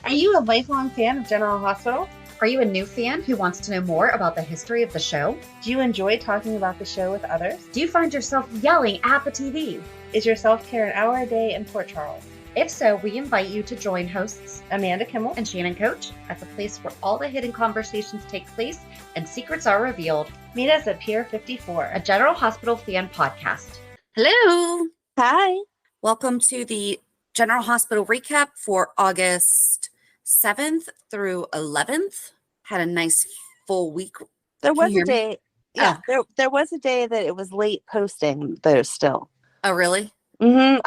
Are you a lifelong fan of General Hospital? Are you a new fan who wants to know more about the history of the show? Do you enjoy talking about the show with others? Do you find yourself yelling at the TV? Is your self-care an hour a day in Port Charles? If so, we invite you to join hosts Amanda Kimmel and Shannon Coach at the place where all the hidden conversations take place and secrets are revealed. Meet us at Pier 54, a General Hospital fan podcast. Hello. Hi. Welcome to the General Hospital recap for August 7th through 11th. Had a nice full week. There was a day. Yeah, there was a day that it was late posting though still. Oh, really? Mm-hmm.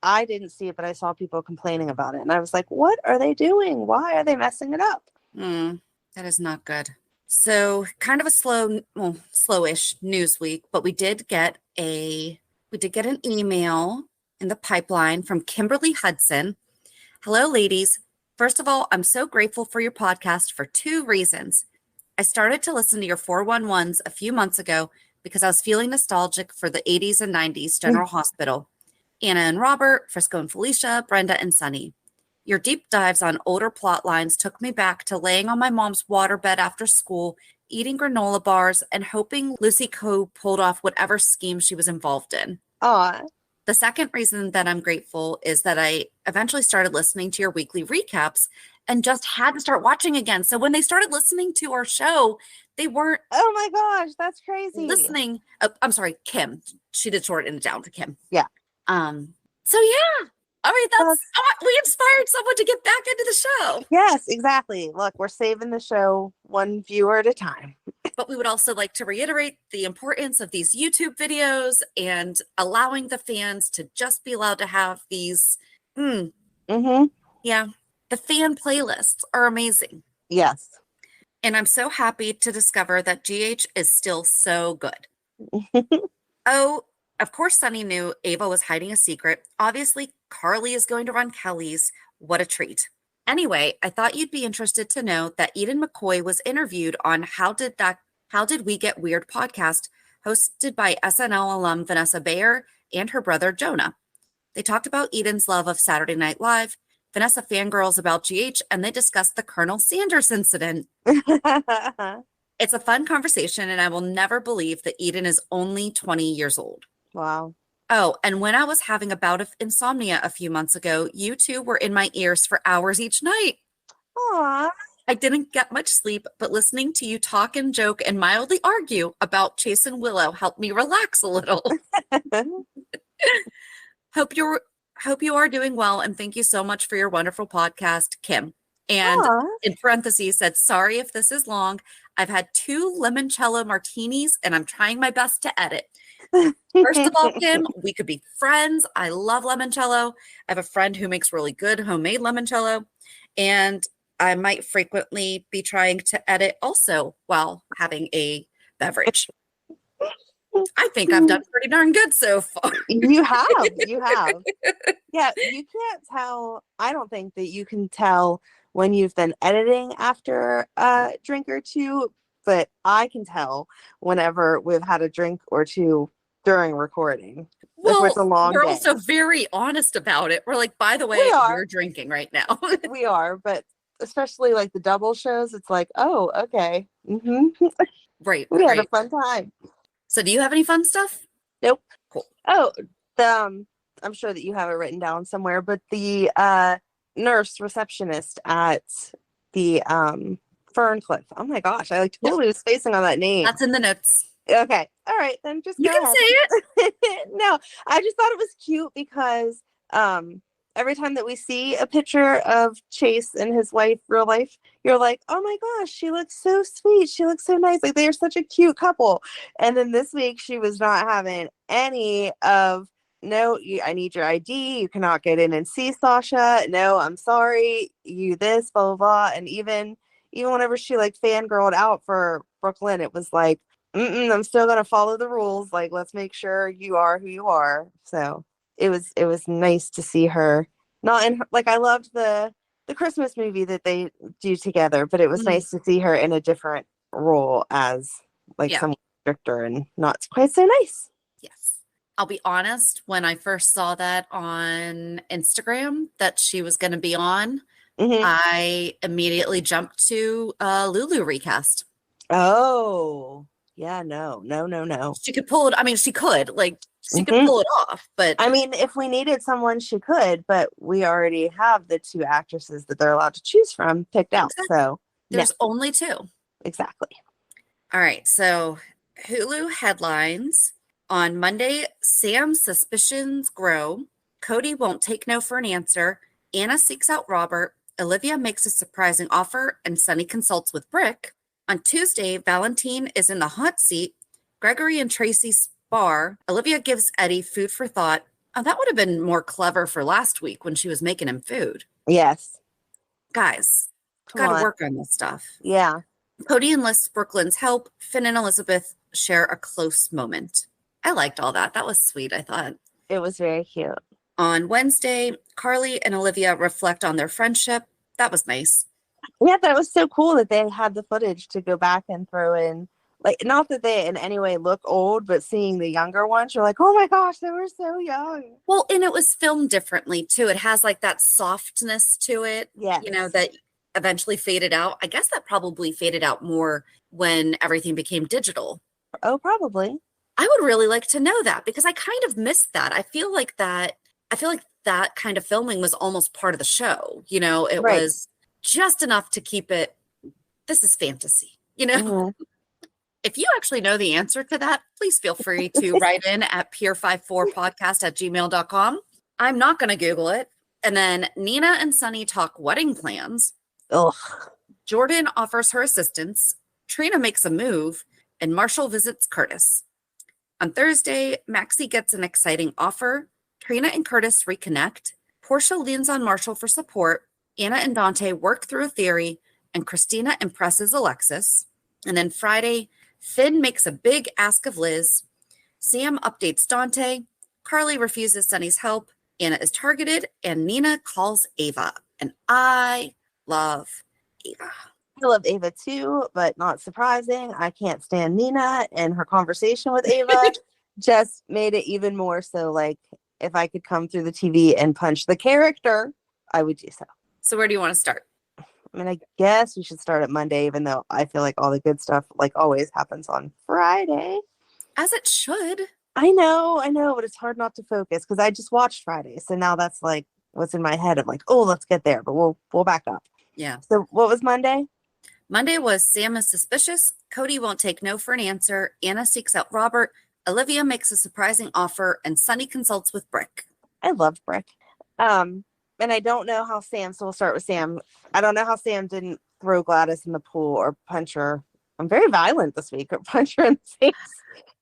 I didn't see it, but I saw people complaining about it. And I was like, what are they doing? Why are they messing it up? That is not good. So kind of a slowish news week, but we did get an email in the pipeline from Kimberly Hudson. Hello, ladies. First of all, I'm so grateful for your podcast for two reasons. I started to listen to your 411s a few months ago because I was feeling nostalgic for the 80s and 90s General Hospital. Anna and Robert, Frisco and Felicia, Brenda and Sonny. Your deep dives on older plot lines took me back to laying on my mom's waterbed after school, eating granola bars, and hoping Lucy Coe pulled off whatever scheme she was involved in. Aw. The second reason that I'm grateful is that I eventually started listening to your weekly recaps and just had to start watching again. So when they started listening to our show, they weren't. Oh my gosh, that's crazy. Listening. Oh, I'm sorry, Kim. She did shorten it down to Kim. Yeah. So yeah. All right, we inspired someone to get back into the show. Yes, exactly. Look, we're saving the show one viewer at a time. But we would also like to reiterate the importance of these YouTube videos and allowing the fans to just be allowed to have these. Yeah. The fan playlists are amazing. Yes. And I'm so happy to discover that GH is still so good. Oh, of course, Sonny knew Ava was hiding a secret. Obviously, Carly is going to run Kelly's. What a treat. Anyway, I thought you'd be interested to know that Eden McCoy was interviewed on How Did We Get Weird podcast, hosted by SNL alum Vanessa Bayer and her brother Jonah. They talked about Eden's love of Saturday Night Live, Vanessa fangirls about GH, and they discussed the Colonel Sanders incident. It's a fun conversation, and I will never believe that Eden is only 20 years old. Wow. Oh, and when I was having a bout of insomnia a few months ago, you two were in my ears for hours each night. Aw. I didn't get much sleep, but listening to you talk and joke and mildly argue about Chase and Willow helped me relax a little. Hope you are doing well, and thank you so much for your wonderful podcast, Kim. And in parentheses said, sorry if this is long. I've had 2 limoncello martinis, and I'm trying my best to edit. First of all, Kim, we could be friends. I love limoncello. I have a friend who makes really good homemade limoncello, and I might frequently be trying to edit also while having a beverage. I think I've done pretty darn good so far. You have. Yeah, you can't tell. I don't think that you can tell when you've been editing after a drink or two, but I can tell whenever we've had a drink or two during recording. Well, it's a long we're day. Also very honest about it. We're like, by the way, we're drinking right now. We are, but especially like the double shows, it's like, oh, okay. Mm-hmm. Right. We had a fun time. So do you have any fun stuff? Nope. Cool. Oh, I'm sure that you have it written down somewhere, but the nurse receptionist at the Ferncliff. Oh my gosh, I like totally was spacing on that name. That's in the notes. Okay. All right, then just you go can ahead. say it. No, I just thought it was cute because every time that we see a picture of Chase and his wife, real life, you're like, oh my gosh, she looks so sweet. She looks so nice. Like, they're such a cute couple. And then this week she was not having any of, no, I need your ID. You cannot get in and see Sasha. No, I'm sorry. You this, blah, blah, blah. And even whenever she like fangirled out for Brooklyn, it was like, I'm still going to follow the rules. Like, let's make sure you are who you are. So it was nice to see her not in, like, I loved the Christmas movie that they do together, but it was nice to see her in a different role as like someone stricter and not quite so nice. Yes. I'll be honest, when I first saw that on Instagram that she was going to be on, Mhm. I immediately jumped to Lulu recast. Oh, yeah, no. She could pull it. I mean, she could Mhm. pull it off, but I mean, if we needed someone, she could, but we already have the two actresses that they're allowed to choose from picked out. exactly. So, There's only two. exactly. All right. So Hulu headlines on Monday, Sam's suspicions grow. Cody won't take no for an answer. Anna seeks out Robert. Olivia makes a surprising offer, and Sonny consults with Brick. On Tuesday, Valentine is in the hot seat. Gregory and Tracy spar. Olivia gives Eddie food for thought. Oh, that would have been more clever for last week when she was making him food. Yes. Guys, Come got to on. work on this stuff. Yeah. Cody enlists Brooklyn's help. Finn and Elizabeth share a close moment. I liked all that. That was sweet, I thought. It was very cute. On Wednesday, Carly and Olivia reflect on their friendship. That was nice. Yeah, that was so cool that they had the footage to go back and throw in. Like, not that they in any way look old, but seeing the younger ones, you're like, oh my gosh, they were so young. Well, and it was filmed differently too. It has like that softness to it, Yes. that eventually faded out. I guess that probably faded out more when everything became digital. Oh, probably. I would really like to know that because I kind of missed that. I feel like that kind of filming was almost part of the show. It Right. was just enough to keep it. This is fantasy, Mhm. If you actually know the answer to that, please feel free to write in at pier54podcast@gmail.com. I'm not going to Google it. And then Nina and Sonny talk wedding plans. Ugh. Jordan offers her assistance. Trina makes a move, and Marshall visits Curtis. On Thursday, Maxie gets an exciting offer. Trina and Curtis reconnect. Portia leans on Marshall for support. Anna and Dante work through a theory, and Christina impresses Alexis. And then Friday, Finn makes a big ask of Liz. Sam updates Dante. Carly refuses Sonny's help. Anna is targeted, and Nina calls Ava. And I love Ava. I love Ava too, but not surprising. I can't stand Nina, and her conversation with Ava just made it even more so. Like, if I could come through the TV and punch the character, I would do so. So where do you want to start? I mean, I guess we should start at Monday, even though I feel like all the good stuff, like always, happens on Friday. As it should. I know, but it's hard not to focus because I just watched Friday, so now that's like what's in my head. I'm like, oh, let's get there, but we'll back up. Yeah. So what was Monday? Monday was Sam is suspicious. Cody won't take no for an answer. Anna seeks out Robert. Olivia makes a surprising offer, and Sonny consults with Brick. I loved Brick. And I don't know how Sam, so we'll start with Sam. I don't know how Sam didn't throw Gladys in the pool or punch her. I'm very violent this week, or punch her in the face.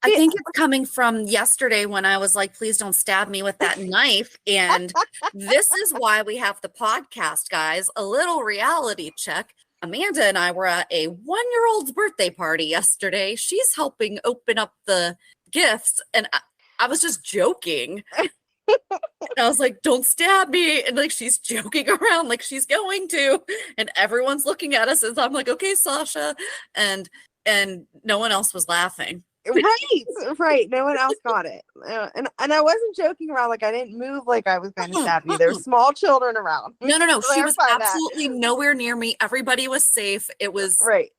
I think it's coming from yesterday when I was like, please don't stab me with that knife. And this is why we have the podcast, guys. A little reality check. Amanda and I were at a 1-year-old's birthday party yesterday. She's helping open up the gifts. And I was just joking. And I was like, don't stab me. And like, she's joking around like she's going to. And everyone's looking at us. And I'm like, okay, Sasha. And no one else was laughing. Right. No one else got it. And I wasn't joking around. Like, I didn't move like I was going to stab you. There's small children around. No. She was absolutely nowhere near me. Everybody was safe. It was right.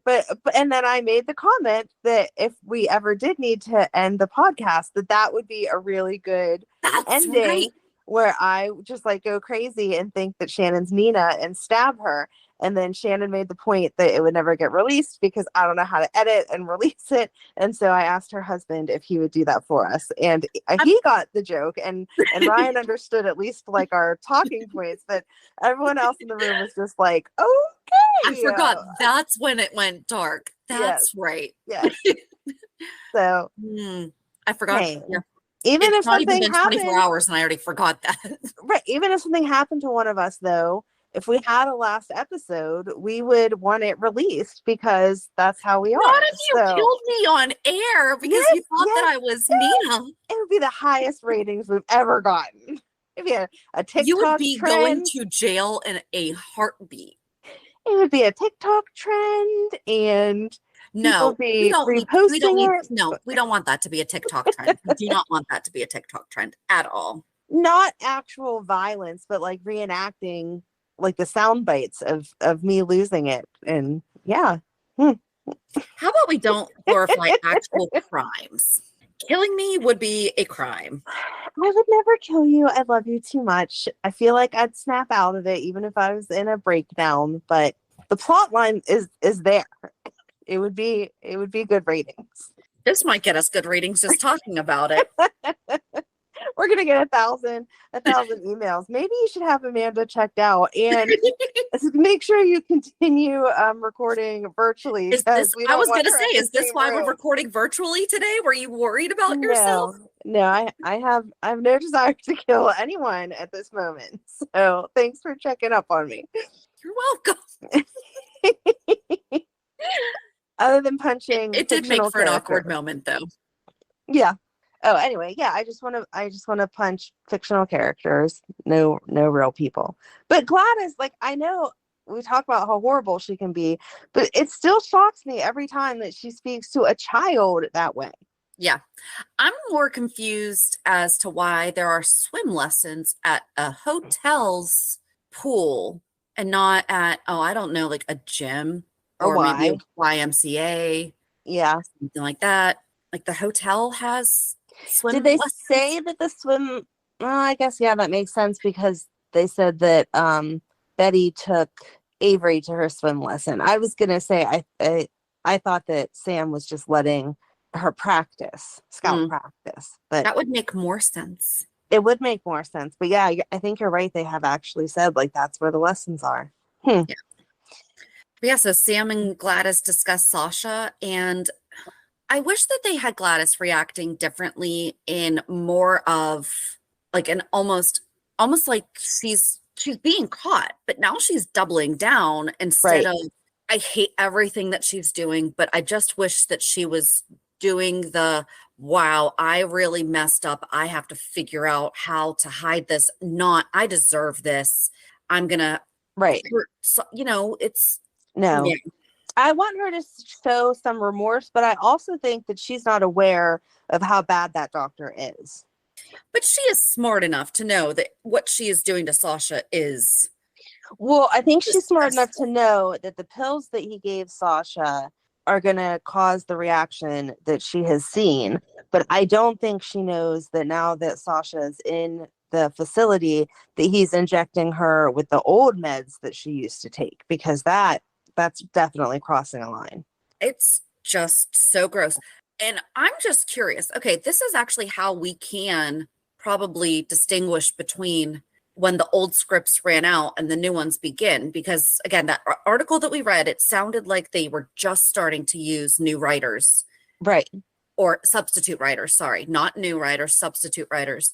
But and then I made the comment that if we ever did need to end the podcast, that would be a really good ending, right, where I just like go crazy and think that Shannon's Nina and stab her. And then Shannon made the point that it would never get released because I don't know how to edit and release it. And so I asked her husband if he would do that for us. And he got the joke. And Ryan understood at least like our talking points. But everyone else in the room was just like, okay. I forgot. That's when it went dark. That's right. Yes. So I forgot. Hey, yeah. Even it's if not something even been happened, 24 hours and I already forgot that. Right. Even if something happened to one of us, though, if we had a last episode, we would want it released because that's how we are. Not if you killed me on air because you thought that I was Nina. It would be the highest ratings we've ever gotten. If you had a TikTok you would be trend, going to jail in a heartbeat. It would be a TikTok trend, and no, we don't need, no, we don't want that to be a TikTok trend. We do not want that to be a TikTok trend at all. Not actual violence, but like reenacting like the sound bites of me losing it. And yeah. How about we don't glorify actual crimes? Killing me would be a crime. I would never kill you. I love you too much. I feel like I'd snap out of it even if I was in a breakdown, but the plot line is there. It would be good ratings. This might get us good ratings just talking about it. We're gonna get 1,000 emails. Maybe you should have Amanda checked out and make sure you continue recording virtually. Is this, I was gonna say, is this why we're recording virtually today? Were you worried about yourself? No, I have no desire to kill anyone at this moment. So thanks for checking up on me. You're welcome. Other than punching, it did make for an awkward moment though. Yeah. Oh, anyway, yeah, I just want to punch fictional characters, no real people. But Gladys, like, I know we talk about how horrible she can be, but it still shocks me every time that she speaks to a child that way. Yeah. I'm more confused as to why there are swim lessons at a hotel's pool and not at, I don't know, like a gym or maybe a YMCA. Yeah. Something like that. Like the hotel has swim Did they lessons? say that the swim? Well, I guess, yeah, that makes sense because they said that Betty took Avery to her swim lesson. I was going to say, I thought that Sam was just letting her practice, scout practice. But that would make more sense. It would make more sense. But yeah, I think you're right. They have actually said, like, that's where the lessons are. Yeah. But yeah, so Sam and Gladys discuss Sasha, and I wish that they had Gladys reacting differently in more of like an almost like she's being caught, but now she's doubling down instead of I hate everything that she's doing, but I just wish that she was doing the wow, I really messed up. I have to figure out how to hide this. Not I deserve this. I'm gonna So, it's no. Yeah. I want her to show some remorse, but I also think that she's not aware of how bad that doctor is. But she is smart enough to know that what she is doing to Sasha is... Well, I think she's smart enough to know that the pills that he gave Sasha are going to cause the reaction that she has seen. But I don't think she knows that now that Sasha is in the facility, that he's injecting her with the old meds that she used to take, because that's definitely crossing a line. It's just so gross. And I'm just curious. Okay, this is actually how we can probably distinguish between when the old scripts ran out and the new ones begin. Because again, that article that we read, it sounded like they were just starting to use new writers. Right. Or substitute writers, sorry. Not new writers, substitute writers.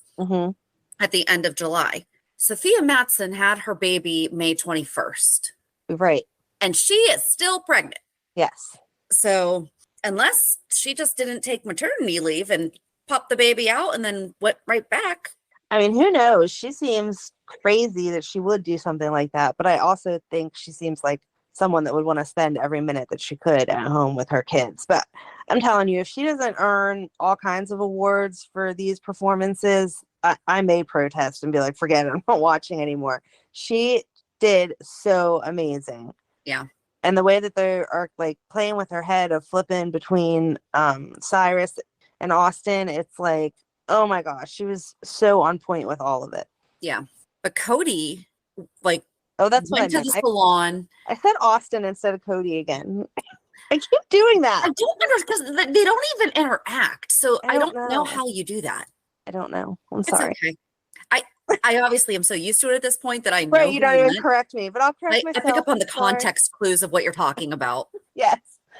At the end of July. Sophia Matson had her baby May 21st. Right. And she is still pregnant. Yes. So unless she just didn't take maternity leave and popped the baby out and then went right back. I mean, who knows? She seems crazy that she would do something like that. But I also think she seems like someone that would want to spend every minute that she could at home with her kids. But I'm telling you, if she doesn't earn all kinds of awards for these performances, I may protest and be like, forget it. I'm not watching anymore. She did so amazing. Yeah. And the way that they are like playing with her head of flipping between Cyrus and Austin, it's like, oh my gosh, she was so on point with all of it. Yeah. But Cody, like, that's went to the salon. I said Austin instead of Cody again. I keep doing that. I don't understand because they don't even interact. So I don't know how you do that. I don't know. I'm sorry. Okay. I obviously am so used to it at this point that I know. Right, you don't even correct me, but I'll correct myself. I pick up on the context clues of what you're talking about. Yes.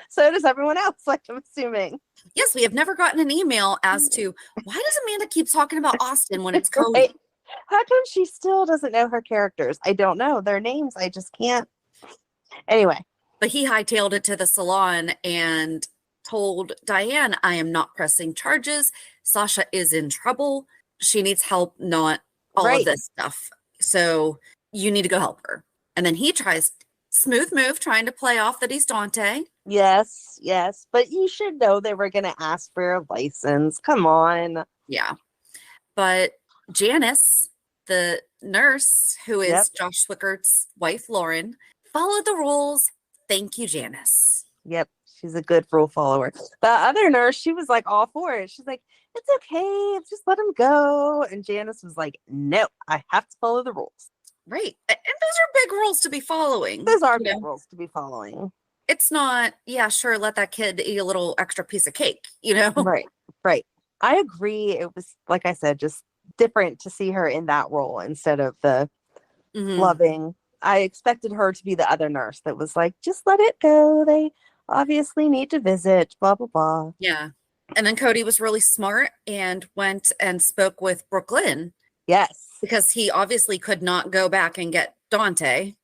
So does everyone else, like I'm assuming. Yes, we have never gotten an email as to why does Amanda keep talking about Austin when it's Cody? Right. How come she still doesn't know her characters? I don't know their names. I just can't. Anyway. But he hightailed it to the salon and told Diane, I am not pressing charges. Sasha is in trouble. She needs help, not all of this stuff. So you need to go help her. And then he tries smooth move, trying to play off that he's Dante. Yes. But you should know they were going to ask for a license. Come on. Yeah. But Janice the nurse, who is Yep. Josh Swickert's wife, Lauren, followed the rules. Thank you, Janice. Yep, she's a good rule follower. The other nurse, she was like all for it. She's like, it's okay, just let him go. And Janice was like, no, I have to follow the rules. Right. And those are big rules to be following. Those are you big know? rules to be following. It's not, yeah, sure, let that kid eat a little extra piece of cake, you know? Right, right. I agree. It was, like I said, just different to see her in that role instead of the Mhm. loving. I expected her to be the other nurse that was like, just let it go. They obviously need to visit, blah, blah, blah. Yeah. And then Cody was really smart and went and spoke with Brooklyn Yes. because he obviously could not go back and get Dante.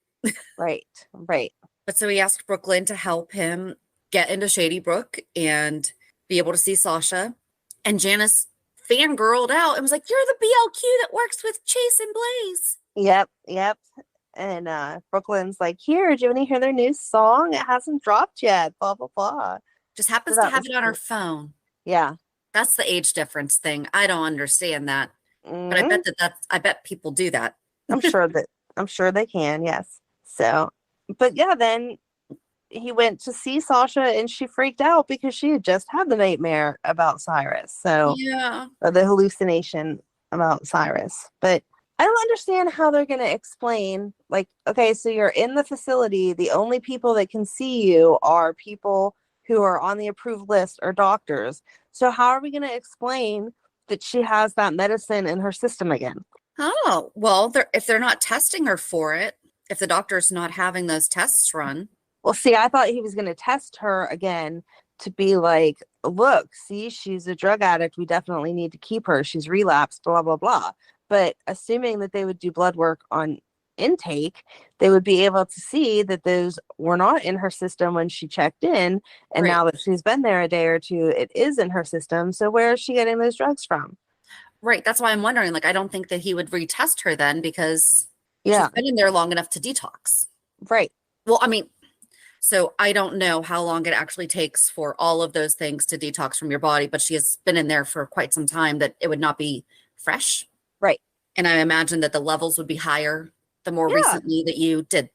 Right, right. But so he asked Brooklyn to help him get into Shady Brook and be able to see Sasha. And Janice fangirled out and was like, you're the BLQ that works with Chase and Blaze. Yep, yep. And Brooklyn's like, here, do you want to hear their new song? It hasn't dropped yet, blah, blah, blah. Just happens So to that have was it on her cute. phone. Yeah. That's the age difference thing. I don't understand that. Mhm. But I bet people do that. I'm sure they can, yes. So, but yeah, then he went to see Sasha and she freaked out because she had just had the nightmare about Cyrus. So, Yeah. or the hallucination about Cyrus. But I don't understand how they're going to explain, like, okay, so you're in the facility. The only people that can see you are people who are on the approved list or doctors. So how are we going to explain that she has that medicine in her system again? Oh, well, if they're not testing her for it, if the doctor's not having those tests run. Well, see, I thought he was going to test her again to be like, look, see, she's a drug addict. We definitely need to keep her. She's relapsed, blah, blah, blah. But assuming that they would do blood work on intake, they would be able to see that those were not in her system when she checked in. And Right. now that she's been there a day or two, it is in her system. So where is she getting those drugs from? Right. That's why I'm wondering, like, I don't think that he would retest her then because Yeah, she's been in there long enough to detox. right. Well, I mean, so I don't know how long it actually takes for all of those things to detox from your body, but she has been in there for quite some time that it would not be fresh. Right. And I imagine that the levels would be higher the more Yeah. recently that you did.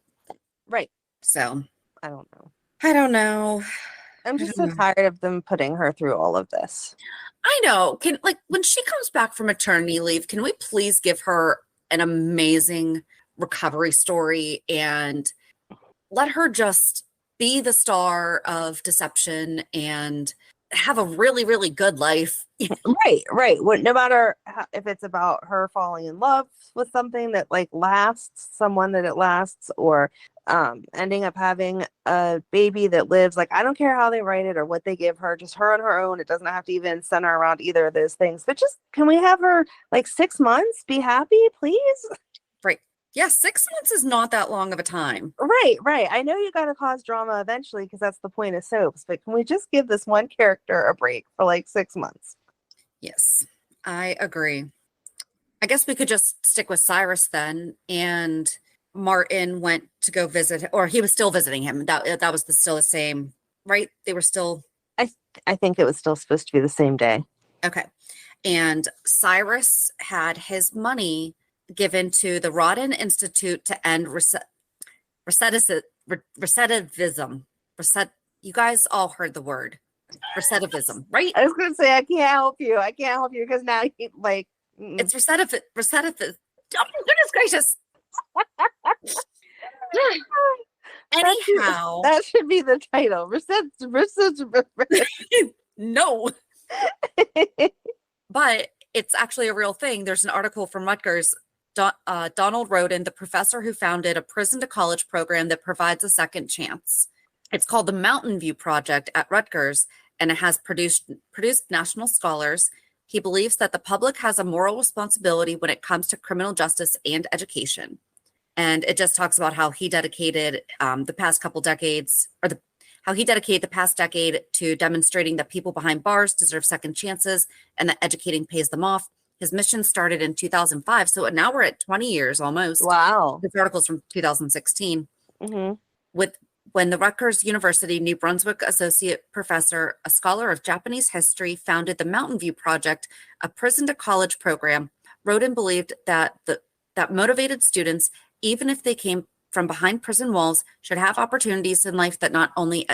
Right. So I don't know. I don't know. I'm I just don't so know. tired of them putting her through all of this. I know. When she comes back from maternity leave, can we please give her an amazing recovery story and let her just be the star of Deception and have a really, really good life? Right. Well, no matter if it's about her falling in love with something that like lasts, someone that it lasts, or ending up having a baby that lives. Like, I don't care how they write it or what they give her, just her on her own. It doesn't have to even center around either of those things. But just, can we have her like 6 months be happy, please? Right. Yeah, 6 months is not that long of a time. Right. I know you got to cause drama eventually because that's the point of soaps. But can we just give this one character a break for like 6 months? Yes, I agree. I guess we could just stick with Cyrus then. And Martin went to go visit, or he was still visiting him. That was still the same, right? They were still. I think it was still supposed to be the same day. Okay. And Cyrus had his money given to the Roden Institute to end recidivism. You guys all heard the word recidivism, right? I was going to say, I can't help you because now you like. It's recidivism. Oh, goodness gracious. Anyhow, that should be the title. no. But it's actually a real thing. There's an article from Rutgers. Donald Roden, the professor who founded a prison to college program that provides a second chance. It's called the Mountain View Project at Rutgers, and it has produced national scholars. He believes that the public has a moral responsibility when it comes to criminal justice and education. And it just talks about how he dedicated the past decade to demonstrating that people behind bars deserve second chances and that educating pays them off. His mission started in 2005, so now we're at 20 years almost. Wow. This article's from 2016. Mm-hmm. When the Rutgers University New Brunswick associate professor, a scholar of Japanese history, founded the Mountain View Project, a prison to college program, Roden believed that that motivated students, even if they came from behind prison walls, should have opportunities in life that only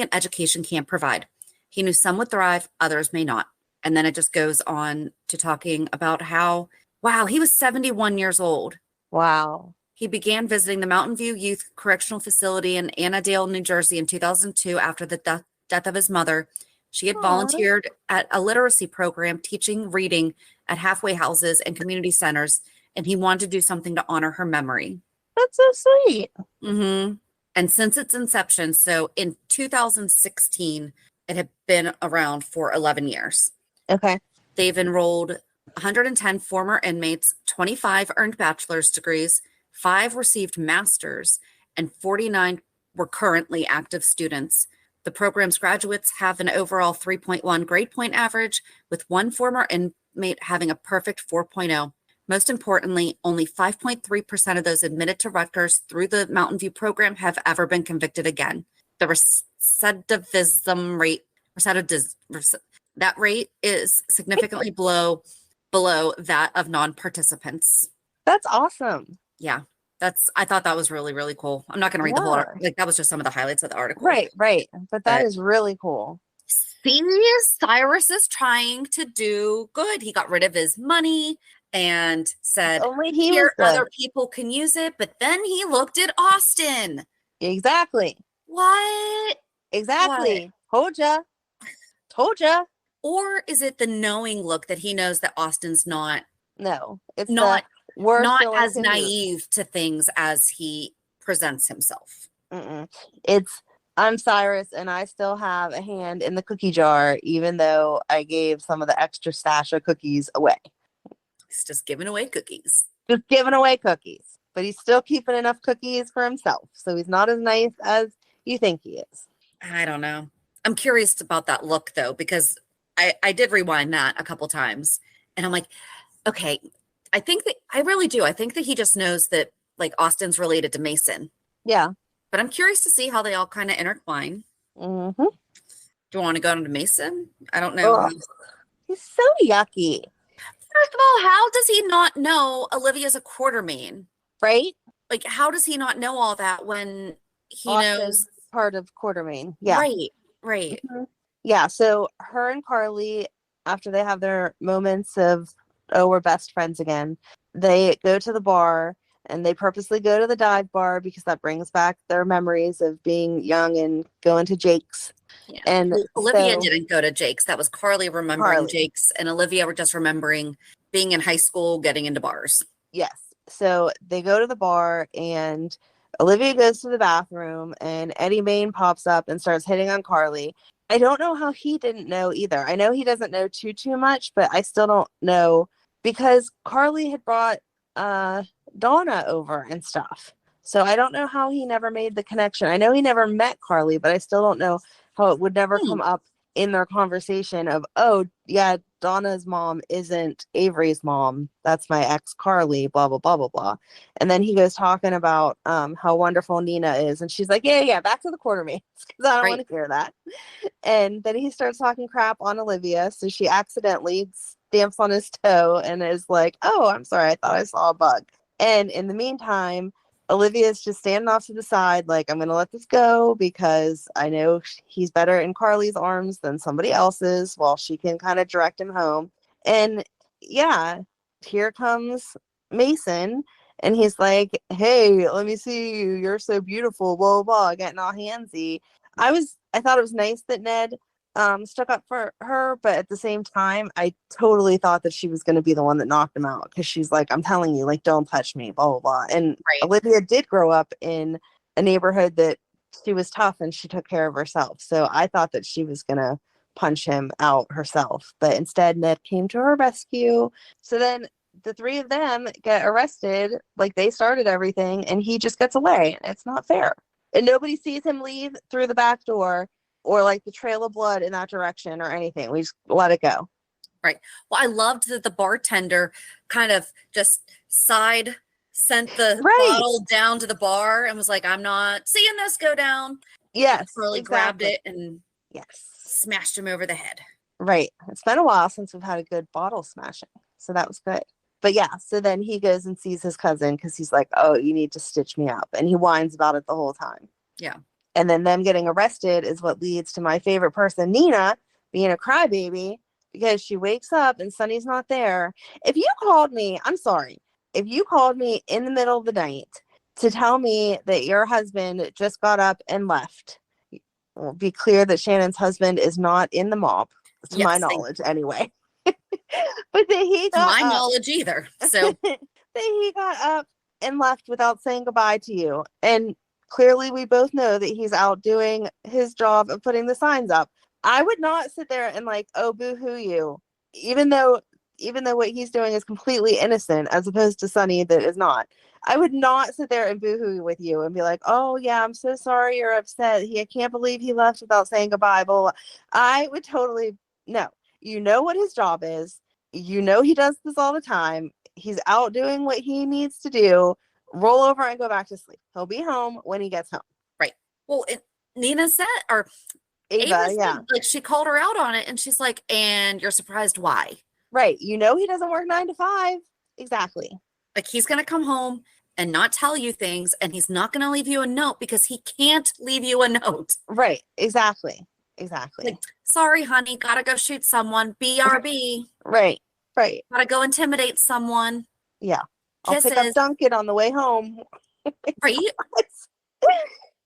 an education can provide. He knew some would thrive, others may not. And then it just goes on to talking about how, wow, he was 71 years old. Wow. He began visiting the Mountain View Youth Correctional Facility in Annandale, New Jersey in 2002 after the death of his mother. She had volunteered at a literacy program teaching reading at halfway houses and community centers, and he wanted to do something to honor her memory. That's so sweet. Mm-hmm. And since its inception, so in 2016, it had been around for 11 years. Okay. They've enrolled 110 former inmates, 25 earned bachelor's degrees, 5 received master's, and 49 were currently active students. The program's graduates have an overall 3.1 grade point average, with one former inmate having a perfect 4.0. Most importantly, only 5.3% of those admitted to Rutgers through the Mountain View program have ever been convicted again. The recidivism rate, that rate is significantly below that of non-participants. That's awesome. Yeah, I thought that was really, really cool. I'm not going to read the whole article. Like, that was just some of the highlights of the article. Right. But that is really cool. See, Cyrus is trying to do good. He got rid of his money and said, only he here, was other people can use it. But then he looked at Austin. Exactly. What? Exactly. Told ya. Or is it the knowing look that he knows that Austin's not it's not as naive naive to things as he presents himself? It's, I'm Cyrus and I still have a hand in the cookie jar, even though I gave some of the extra stash of cookies away. He's just giving away cookies. Just giving away cookies. But he's still keeping enough cookies for himself. So he's not as nice as you think he is. I don't know. I'm curious about that look, though, because I did rewind that a couple times. And I'm like, okay, I really do. I think that he just knows that, like, Austin's related to Mason. Yeah. But I'm curious to see how they all kind of intertwine. Mm-hmm. Do you want to go into Mason? I don't know. Ugh. He's so yucky. First of all, how does he not know Olivia's a Quartermaine? Right? Like, how does he not know all that when he Austin's knows part of Quartermaine? Yeah. Right. Mm-hmm. Yeah. So her and Carly, after they have their moments of, oh, we're best friends again, they go to the bar and they purposely go to the dive bar because that brings back their memories of being young and going to Jake's. Yeah. And Olivia didn't go to Jake's. That was Carly remembering Jake's, and Olivia were just remembering being in high school, getting into bars. Yes. So they go to the bar and Olivia goes to the bathroom and Eddie Main pops up and starts hitting on Carly. I don't know how he didn't know either. I know he doesn't know too much, but I still don't know because Carly had brought Donna over and stuff. So I don't know how he never made the connection. I know he never met Carly, but I still don't know how it would never come up in their conversation of, oh, yeah, Donna's mom isn't Avery's mom. That's my ex Carly, blah, blah, blah, blah, blah. And then he goes talking about how wonderful Nina is. And she's like, yeah, back to the Quartermaine because I don't want to hear that. And then he starts talking crap on Olivia. So she accidentally stamps on his toe and is like, oh, I'm sorry. I thought I saw a bug. And in the meantime, Olivia's just standing off to the side, like, I'm going to let this go because I know he's better in Carly's arms than somebody else's while she can kind of direct him home. And yeah, here comes Mason. And he's like, hey, let me see you. You're so beautiful, blah, blah, blah, getting all handsy. I thought it was nice that Ned stuck up for her, but at the same time, I totally thought that she was going to be the one that knocked him out because she's like, I'm telling you, like, don't touch me, blah, blah, blah. And Olivia did grow up in a neighborhood that she was tough and she took care of herself. So I thought that she was going to punch him out herself, but instead Ned came to her rescue. So then the three of them get arrested, like they started everything, and he just gets away. It's not fair. And nobody sees him leave through the back door or like the trail of blood in that direction or anything. We just let it go. Right. Well, I loved that the bartender kind of just sent the bottle down to the bar and was like, I'm not seeing this go down. Yes. Really grabbed it and smashed him over the head. Right. It's been a while since we've had a good bottle smashing. So that was good. But yeah, so then he goes and sees his cousin because he's like, oh, you need to stitch me up. And he whines about it the whole time. Yeah. And then them getting arrested is what leads to my favorite person, Nina, being a crybaby because she wakes up and Sonny's not there. If you called me, I'm sorry. If you called me in the middle of the night to tell me that your husband just got up and left, well, be clear that Shannon's husband is not in the mob, to my knowledge anyway. But then he got to my up. knowledge either. So Then he got up and left without saying goodbye to you. And clearly we both know that he's out doing his job of putting the signs up. I would not sit there and like, oh, boo-hoo you, even though what he's doing is completely innocent as opposed to Sonny that is not. I would not sit there and boo-hoo with you and be like, oh yeah, I'm so sorry you're upset. I can't believe he left without saying goodbye. But I would totally, no. You know what his job is. You know he does this all the time. He's out doing what he needs to do. Roll over and go back to sleep. He'll be home when he gets home. Right. Well, Nina said, or Ava said, like she called her out on it and she's like, and you're surprised why? Right. You know he doesn't work 9 to 5. Exactly. Like he's going to come home and not tell you things, and he's not going to leave you a note because he can't leave you a note. Right. Exactly. Like, sorry, honey, gotta go shoot someone. BRB. Right. Right. Gotta go intimidate someone. Yeah. I'll Kisses. pick up Duncan on the way home. Right?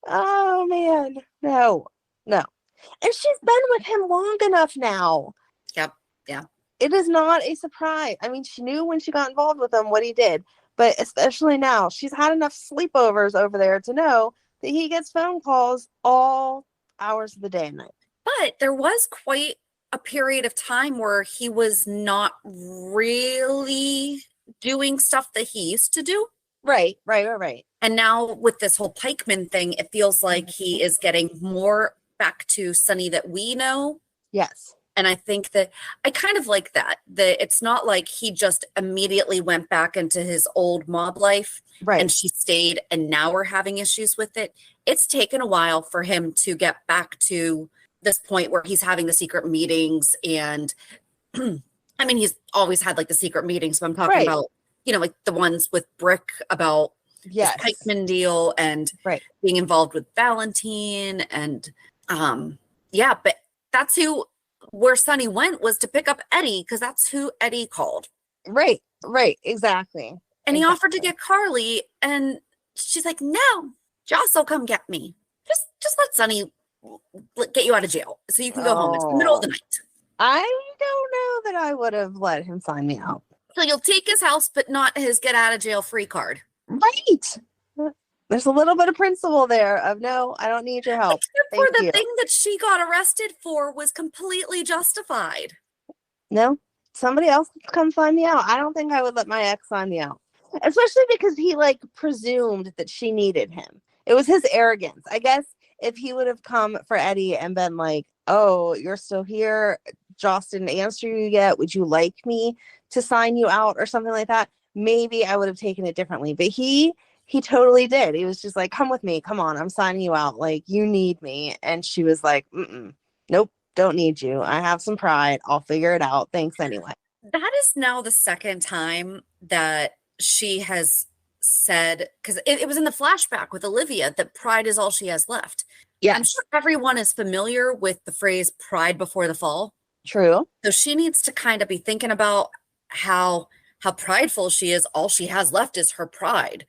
Oh man. No. And she's been with him long enough now. Yep. Yeah. It is not a surprise. I mean, she knew when she got involved with him what he did, but especially now, she's had enough sleepovers over there to know that he gets phone calls all hours of the day and night. But there was quite a period of time where he was not really doing stuff that he used to do. Right. And now with this whole pikeman thing, it feels like he is getting more back to Sonny that we know. Yes. And I think that I kind of like that it's not like he just immediately went back into his old mob life. Right. And she stayed, and now we're having issues with it. It's taken a while for him to get back to this point where he's having the secret meetings. And I mean, he's always had like the secret meetings, but I'm talking about, like the ones with Brick about this pikeman deal and being involved with Valentine. And but that's where Sonny went, was to pick up Eddie, because that's who Eddie called. Right. Exactly. And he offered to get Carly, and she's like, no, Joss will come get me. Just let Sonny get you out of jail so you can go home. It's the middle of the night. I don't know that I would have let him sign me out. So you'll take his house, but not his get out of jail free card. Right. There's a little bit of principle there of, no, I don't need your help. Except for the thing that she got arrested for was completely justified. No, somebody else come sign me out. I don't think I would let my ex sign me out. Especially because he presumed that she needed him. It was his arrogance. I guess if he would have come for Eddie and been like, oh, you're still here, Joss didn't answer you yet, would you like me to sign you out or something like that, maybe I would have taken it differently. But he totally did. He was just like, come with me, come on, I'm signing you out, like, you need me. And she was like, nope, don't need you, I have some pride, I'll figure it out, thanks anyway. That is now the second time that she has said, because it was in the flashback with Olivia, that pride is all she has left. Yeah, I'm sure everyone is familiar with the phrase pride before the fall. True. So she needs to kind of be thinking about how prideful she is. All she has left is her pride.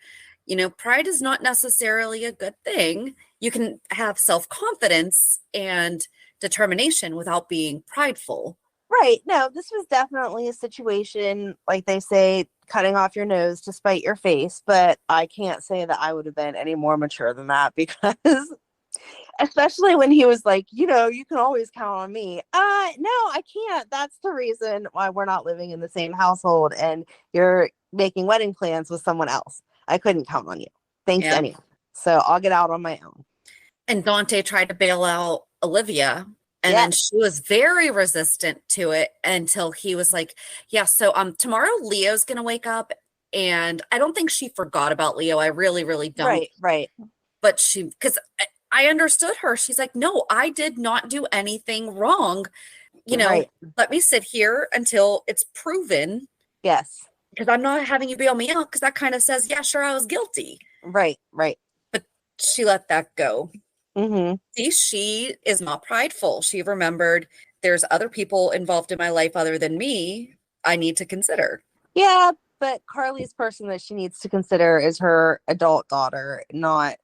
Pride is not necessarily a good thing. You can have self-confidence and determination without being prideful. Right. No, this was definitely a situation, like they say, cutting off your nose to spite your face. But I can't say that I would have been any more mature than that, because especially when he was like, you can always count on me. No, I can't. That's the reason why we're not living in the same household and you're making wedding plans with someone else. I couldn't count on you. Thanks anyway. So I'll get out on my own. And Dante tried to bail out Olivia. And then she was very resistant to it until he was like, yeah, so tomorrow Leo's going to wake up. And I don't think she forgot about Leo. I really, really don't. Right. But because I understood her. She's like, no, I did not do anything wrong. Let me sit here until it's proven. Yes. because I'm not having you bail me out, because that kind of says, yeah, sure, I was guilty. Right. But she let that go. Mm-hmm. See, she is not prideful. She remembered there's other people involved in my life other than me I need to consider. Yeah, but Carly's person that she needs to consider is her adult daughter, not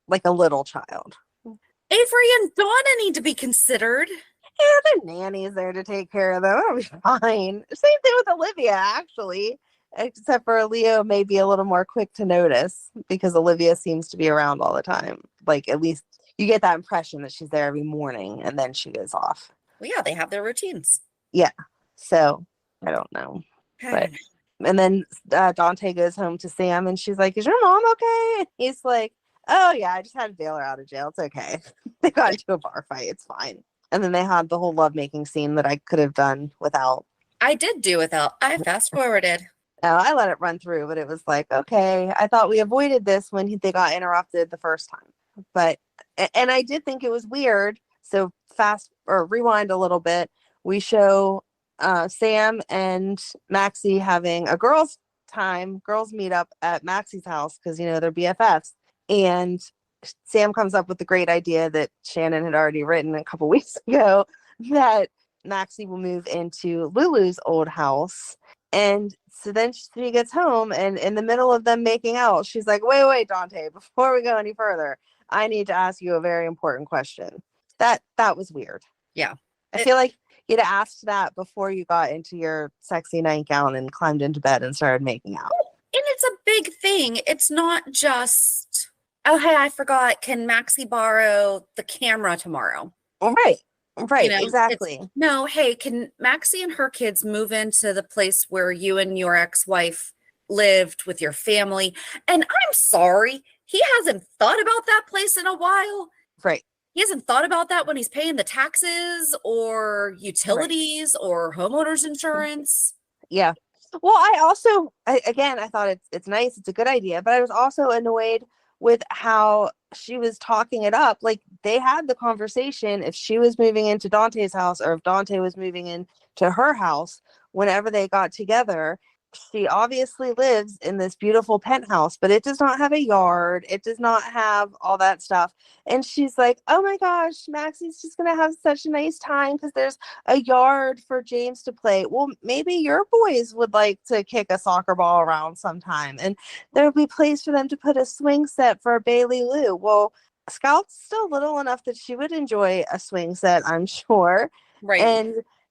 like a little child. Avery and Donna need to be considered. Yeah, the nanny's there to take care of them. It'll be fine. Same thing with Olivia, actually. Except for Leo may be a little more quick to notice because Olivia seems to be around all the time. Like, at least you get that impression that she's there every morning and then she goes off. Well, yeah, they have their routines. Yeah. So, I don't know. But and then Dante goes home to Sam and she's like, is your mom okay? And he's like, oh, yeah, I just had to bail her out of jail. It's okay. They got into a bar fight. It's fine. And then they had the whole lovemaking scene that I could have done without. I did do without. I fast forwarded. No, I let it run through, but it was like, okay, I thought we avoided this when they got interrupted the first time. But, and I did think it was weird. So rewind a little bit. We show Sam and Maxie having a girls' meetup at Maxie's house because, they're BFFs. And Sam comes up with the great idea that Shannon had already written a couple weeks ago that Maxie will move into Lulu's old house. And so then she gets home and in the middle of them making out, she's like, wait, Dante, before we go any further, I need to ask you a very important question. That was weird. Yeah. I feel like you'd have asked that before you got into your sexy nightgown and climbed into bed and started making out. And it's a big thing. It's not just, oh, hey, I forgot. Can Maxie borrow the camera tomorrow? Right. Exactly. No, hey, can Maxie and her kids move into the place where you and your ex-wife lived with your family? And I'm sorry, he hasn't thought about that place in a while. Right. He hasn't thought about that when he's paying the taxes or utilities or homeowners insurance. Yeah. Well, I thought it's nice. It's a good idea, but I was also annoyed with how she was talking it up. Like, they had the conversation if she was moving into Dante's house or if Dante was moving into her house whenever they got together. She obviously lives in this beautiful penthouse, but it does not have a yard. It does not have all that stuff. And she's like, oh my gosh, Maxie's just going to have such a nice time because there's a yard for James to play. Well, maybe your boys would like to kick a soccer ball around sometime. And there'll be place for them to put a swing set for Bailey Lou. Well, Scout's still little enough that she would enjoy a swing set, I'm sure. Right.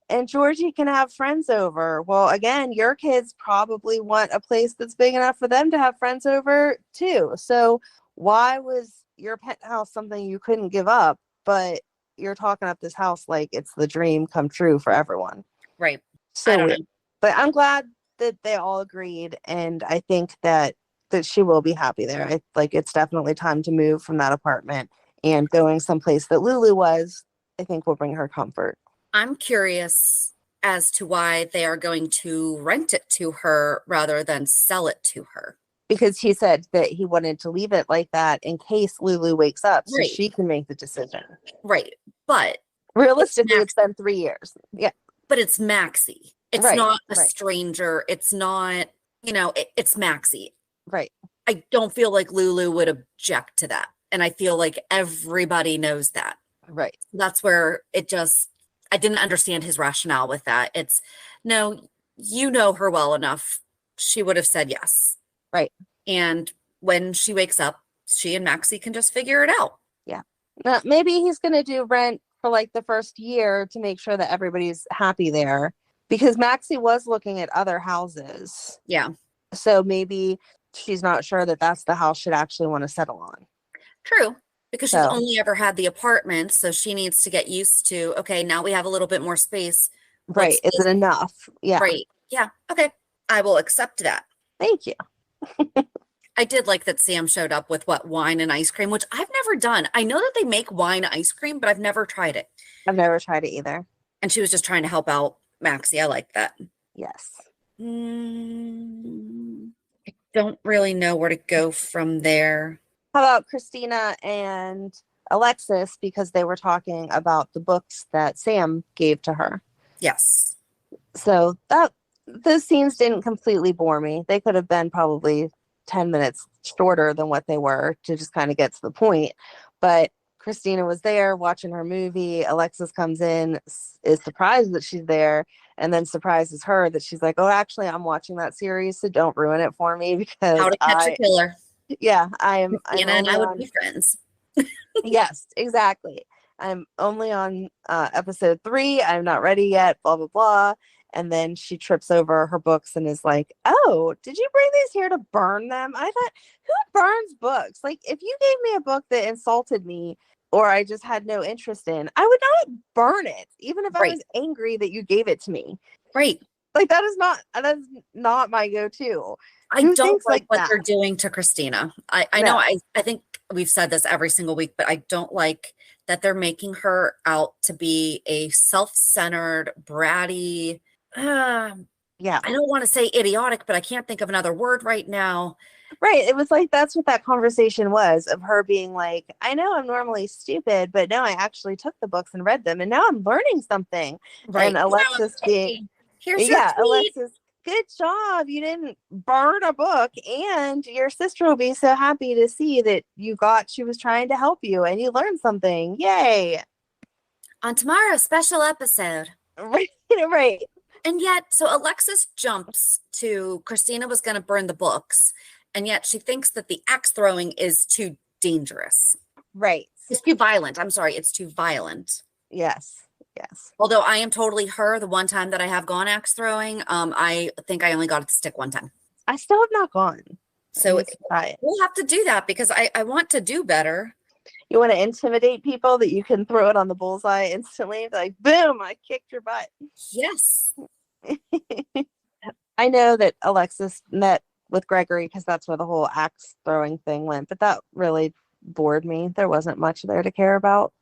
And Georgie can have friends over. Well, again, your kids probably want a place that's big enough for them to have friends over too. So why was your penthouse something you couldn't give up, but you're talking up this house like it's the dream come true for everyone? Right. So weird. But I'm glad that they all agreed, and I think that she will be happy there. It's definitely time to move from that apartment, and going someplace that Lulu was, I think, will bring her comfort. I'm curious as to why they are going to rent it to her rather than sell it to her. Because he said that he wanted to leave it like that in case Lulu wakes up so she can make the decision. Right. But realistically, it's been 3 years. Yeah. But it's Maxie. It's not a stranger. It's not, it's Maxie. Right. I don't feel like Lulu would object to that. And I feel like everybody knows that. Right. That's where I didn't understand his rationale with that. It's, no, you know her well enough. She would have said yes. Right. And when she wakes up, she and Maxie can just figure it out. Yeah. Now, maybe he's going to do rent for like the first year to make sure that everybody's happy there. Because Maxie was looking at other houses. Yeah. So maybe she's not sure that that's the house she'd actually want to settle on. True. Because she's only ever had the apartment, so she needs to get used to, okay, now we have a little bit more space. Right. Is it enough? Yeah. Right. Yeah. Okay. I will accept that. Thank you. I did like that Sam showed up with wine and ice cream, which I've never done. I know that they make wine ice cream, but I've never tried it. I've never tried it either. And she was just trying to help out Maxie. I like that. Yes. I don't really know where to go from there. How about Christina and Alexis, because they were talking about the books that Sam gave to her? Yes. So that those scenes didn't completely bore me. They could have been probably 10 minutes shorter than what they were to just kind of get to the point. But Christina was there watching her movie. Alexis comes in, is surprised that she's there, and then surprises her that she's like, oh, actually, I'm watching that series, so don't ruin it for me because How to Catch a Killer. Yeah, I'm Christina and I would be friends. Yes, exactly. I'm only on episode 3. I'm not ready yet, blah, blah, blah. And then she trips over her books and is like, oh, did you bring these here to burn them? I thought, who burns books? Like, if you gave me a book that insulted me or I just had no interest in, I would not burn it, even if I was angry that you gave it to me. Right. Like, that is not my go-to. I Who don't thinks like what that? they're doing to Christina. I know I think we've said this every single week, but I don't like that they're making her out to be a self-centered, bratty, I don't want to say idiotic, but I can't think of another word right now. Right. It was like, that's what that conversation was, of her being like, I know I'm normally stupid, but now I actually took the books and read them and now I'm learning something. Right. And Alexis being, here's your tweet. Alexis, good job. You didn't burn a book, and your sister will be so happy to see that she was trying to help you and you learned something. Yay. On tomorrow's special episode. Right. Right. And yet, so Alexis jumps to Christina was going to burn the books, and yet she thinks that the axe throwing is too dangerous. Right. It's too violent. I'm sorry, it's too violent. Yes. Yes. Although I am totally her. The one time that I have gone axe throwing, I think I only got it to stick one time. I still have not gone. So we'll have to do that because I want to do better. You want to intimidate people that you can throw it on the bullseye instantly? Like, boom, I kicked your butt. Yes. I know that Alexis met with Gregory because that's where the whole axe throwing thing went, but that really bored me. There wasn't much there to care about.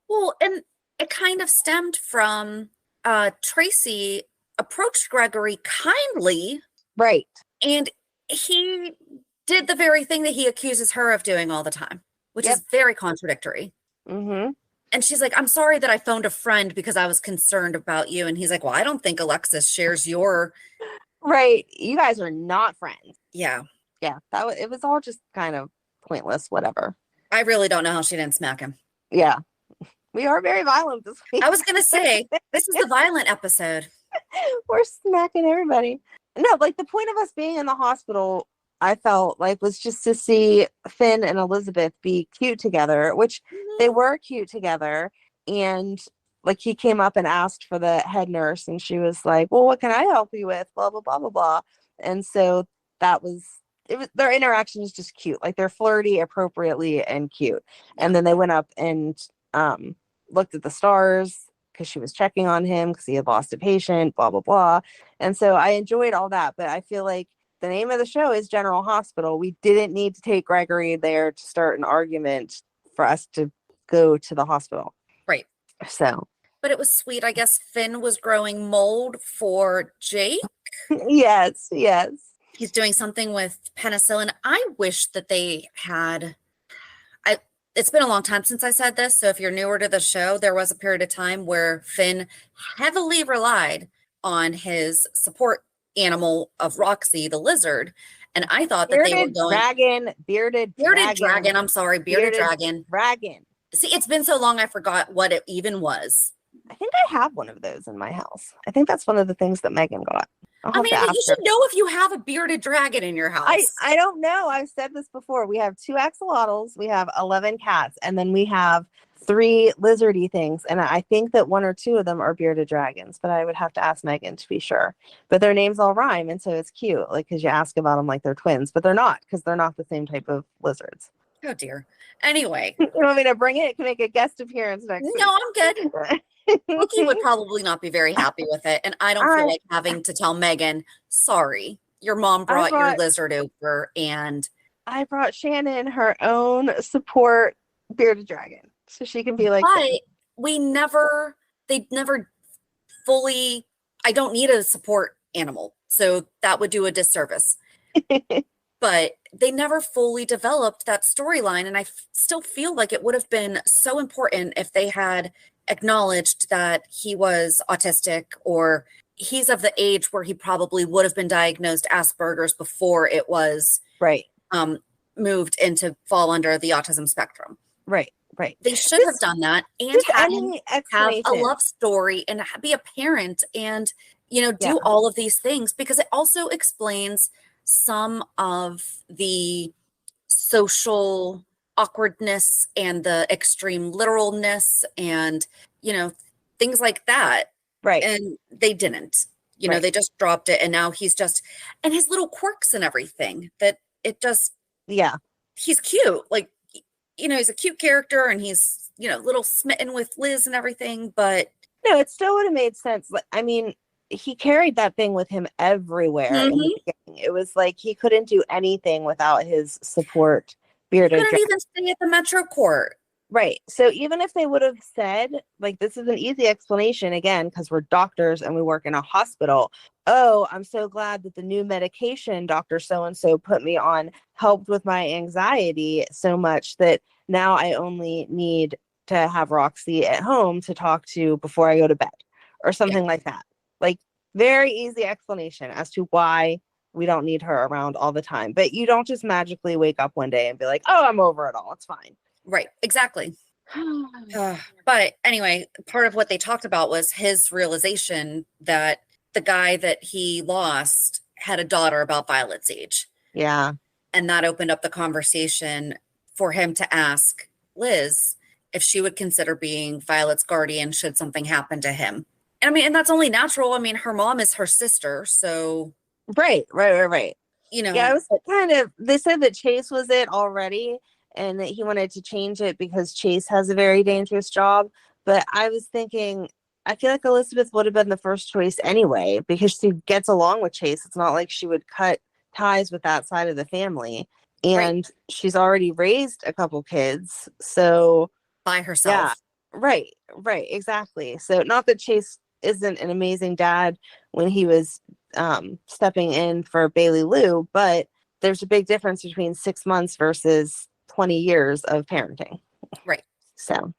Well, and it kind of stemmed from Tracy approached Gregory kindly. Right. And he did the very thing that he accuses her of doing all the time, which is very contradictory. Mm-hmm. And she's like, I'm sorry that I phoned a friend because I was concerned about you. And he's like, well, I don't think Alexis shares your... Right. You guys are not friends. Yeah. Yeah. It was all just kind of pointless, whatever. I really don't know how she didn't smack him. Yeah. We are very violent this week. I was going to say, this is the violent episode. We're smacking everybody. No, like the point of us being in the hospital, I felt like was just to see Finn and Elizabeth be cute together, which they were cute together. And like he came up and asked for the head nurse and she was like, well, what can I help you with? Blah, blah, blah, blah, blah. And so their interaction is just cute. Like they're flirty appropriately and cute. And then they went up and looked at the stars because she was checking on him because he had lost a patient, blah, blah, blah. And so I enjoyed all that. But I feel like the name of the show is General Hospital. We didn't need to take Gregory there to start an argument for us to go to the hospital. Right. So. But it was sweet. I guess Finn was growing mold for Jake. Yes, yes. He's doing something with penicillin. I wish that they had... It's been a long time since I said this, so if you're newer to the show, there was a period of time where Finn heavily relied on his support animal of Roxy, the lizard, and I thought that they were going... Bearded dragon. I'm sorry, bearded dragon. Dragon. See, it's been so long I forgot what it even was. I think I have one of those in my house. I think that's one of the things that Megan got. I mean, you should know if you have a bearded dragon in your house. I don't know. I've said this before. We have 2 axolotls, we have 11 cats, and then we have 3 lizardy things. And I think that 1 or 2 of them are bearded dragons, but I would have to ask Megan to be sure. But their names all rhyme, and so it's cute. Like, because you ask about them like they're twins, but they're not, because they're not the same type of lizards. Oh dear. Anyway, you want me to bring it? Can make a guest appearance next week. No, I'm good. Wookie would probably not be very happy with it, and I don't feel like having to tell Megan, sorry, your mom brought your lizard over, and I brought Shannon her own support bearded dragon, so she can be like. But they never fully. I don't need a support animal, so that would do a disservice. But they never fully developed that storyline, and I still feel like it would have been so important if they had acknowledged that he was autistic or he's of the age where he probably would have been diagnosed Asperger's before it was Right. Moved into fall under the autism spectrum. Right. Right. They should have done that and Just had him any have explanation. a love story and be a parent and, you know, do Yeah. all of these things, because it also explains some of the social awkwardness and the extreme literalness and, you know, things like that. Right. And they didn't, you know, Right. they just dropped it. And now he's just, and his little quirks and everything, that it just, Yeah. he's cute. Like, you know, he's a cute character and he's, you know, little smitten with Liz and everything, but No, it still would have made sense. I mean, he carried that thing with him everywhere in the beginning. It was like he couldn't do anything without his support bearded couldn't dragon. even stay at the Metro Court. Right. So even if they would have said, like, this is an easy explanation, again, because we're doctors and we work in a hospital. Oh, I'm so glad that the new medication Dr. So-and-so put me on helped with my anxiety so much that now I only need to have Roxy at home to talk to before I go to bed or something like that. Like, very easy explanation as to why we don't need her around all the time. But you don't just magically wake up one day and be like, oh, I'm over it all. It's fine. Right, exactly. But anyway, part of what they talked about was his realization that the guy that he lost had a daughter about Violet's age. Yeah. And that opened up the conversation for him to ask Liz if she would consider being Violet's guardian should something happen to him. And I mean, and that's only natural. I mean, her mom is her sister, so. Right. You know. Yeah, I was kind of, they said that Chase was it already and that he wanted to change it because Chase has a very dangerous job. But I was thinking, I feel like Elizabeth would have been the first choice anyway because she gets along with Chase. It's not like she would cut ties with that side of the family. And she's already raised a couple kids. So by herself. Yeah, right, exactly. So not that Chase isn't an amazing dad when he was stepping in for Bailey Lou, but there's a big difference between 6 months versus 20 years of parenting. Right. So,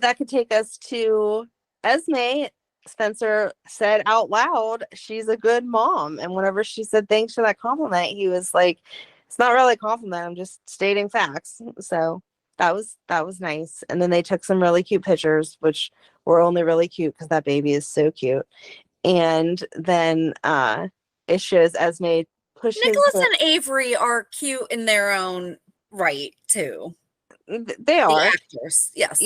that could take us to Esme. Spencer said out loud, she's a good mom. And whenever she said thanks for that compliment, he was like, it's not really a compliment. I'm just stating facts. So that was nice. And then they took some really cute pictures, which were only really cute because that baby is so cute. And then it shows Esme pushes. Nikolas and Avery are cute in their own right too. They are the actors. Yes,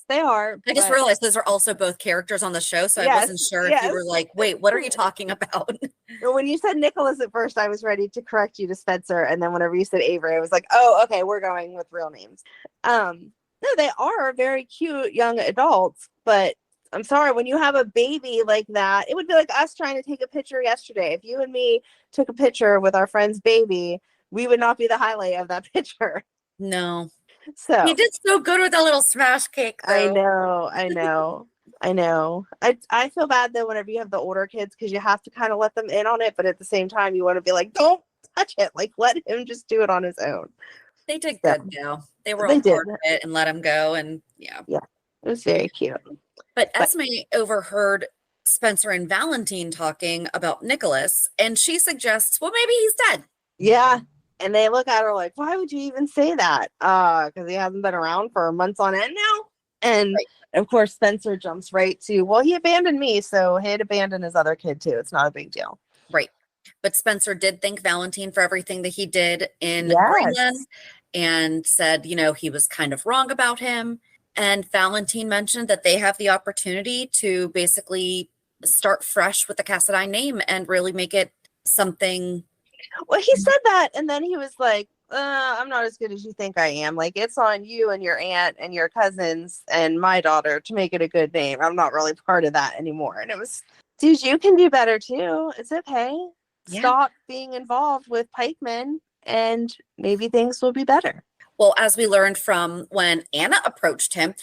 they are. I just realized those are also both characters on the show, so I wasn't sure if you were like, wait, what are you talking about? When you said Nikolas at first, I was ready to correct you to Spencer, and then whenever you said Avery, I was like, oh, okay, we're going with real names. No, they are very cute young adults, but I'm sorry, when you have a baby like that, it would be like us trying to take a picture yesterday. If you and me took a picture with our friend's baby, we would not be the highlight of that picture. No. So he did so good with that little smash cake, though. I know. I feel bad though whenever you have the older kids because you have to kind of let them in on it, but at the same time you want to be like, don't touch it. Like, let him just do it on his own. They did good, though. They were all part of it and let him go, and yeah, it was very cute. But Esme overheard Spencer and Valentine talking about Nikolas, and she suggests, well, maybe he's dead. Yeah. And they look at her like, why would you even say that? Because he hasn't been around for months on end now. And of course, Spencer jumps right to, well, he abandoned me, so he'd abandon his other kid too. It's not a big deal. Right. But Spencer did thank Valentine for everything that he did in Greenland and said, you know, he was kind of wrong about him. And Valentine mentioned that they have the opportunity to basically start fresh with the Cassadine name and really make it something. Well, he said that, and then he was like, I'm not as good as you think I am. Like, it's on you and your aunt and your cousins and my daughter to make it a good name. I'm not really part of that anymore. And it was, dude, you can do better too. It's okay. Yeah. Stop being involved with pikemen and maybe things will be better. Well, as we learned from when Anna approached him,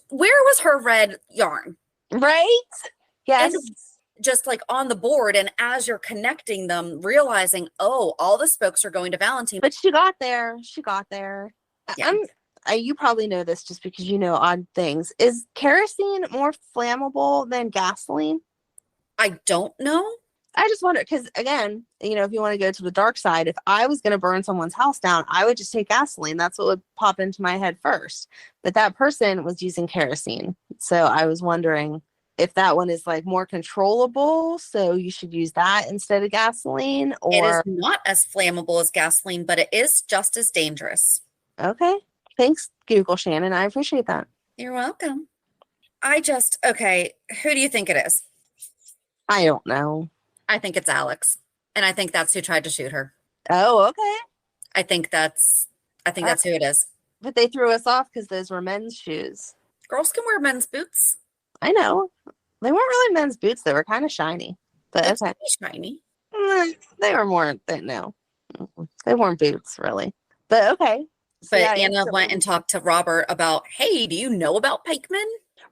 where was her red yarn? Right? Yes. And just like on the board, and as you're connecting them, realizing, oh, all the spokes are going to Valentine. But she got there. Yeah. You probably know this just because you know odd things. Is kerosene more flammable than gasoline? I don't know. I just wonder, because again, you know, if you want to go to the dark side, if I was going to burn someone's house down, I would just take gasoline. That's what would pop into my head first. But that person was using kerosene. So I was wondering if that one is like more controllable. So you should use that instead of gasoline, It is or. not as flammable as gasoline, but it is just as dangerous. Okay. Thanks, Google Shannon. I appreciate that. You're welcome. Okay, who do you think it is? I don't know. I think it's Alex. And I think that's who tried to shoot her. Oh, okay. I think that's who it is. But they threw us off because those were men's shoes. Girls can wear men's boots. I know. They weren't really men's boots. They were kind of shiny. But That's okay. shiny. They were more than, no. They weren't boots, really. But okay. So, But yeah, Anna went and talked to Robert about, hey, do you know about Pikeman?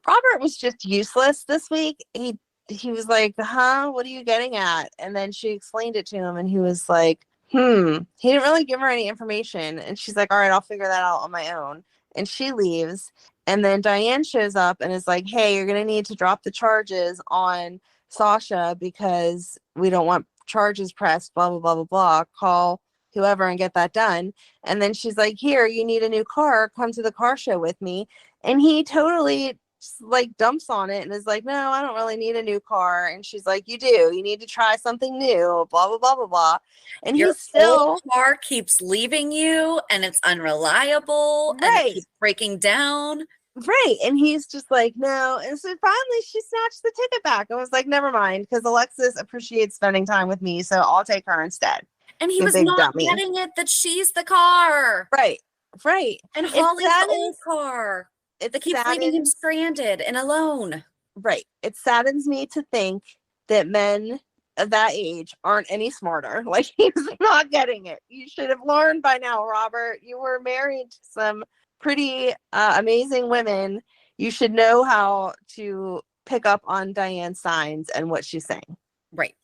Robert was just useless this week. He was like, huh, what are you getting at? And then she explained it to him and he was like, He didn't really give her any information. And she's like, all right, I'll figure that out on my own. And she leaves. And then Diane shows up and is like, hey, you're going to need to drop the charges on Sasha because we don't want charges pressed, blah, blah, blah, blah, blah. Call whoever and get that done. And then she's like, here, you need a new car. Come to the car show with me. And he totally like dumps on it and is like, no, I don't really need a new car. And she's like, you do. You need to try something new, blah, blah, blah, blah, blah. And Your he's still old car keeps leaving you and it's unreliable and Right. it keeps breaking down. right. And he's just like, no. And so finally she snatched the ticket back and was like, never mind, because Alexis appreciates spending time with me, so I'll take her instead. And he You was big not dummy. getting it that she's the car. Right. Right. And It Holly's the saddens- old car. It They keep leaving him saddens, stranded and alone. right. It saddens me to think that men of that age aren't any smarter. Like, he's not getting it. You should have learned by now, Robert. You were married to some pretty amazing women. You should know how to pick up on Diane's signs and what she's saying. Right.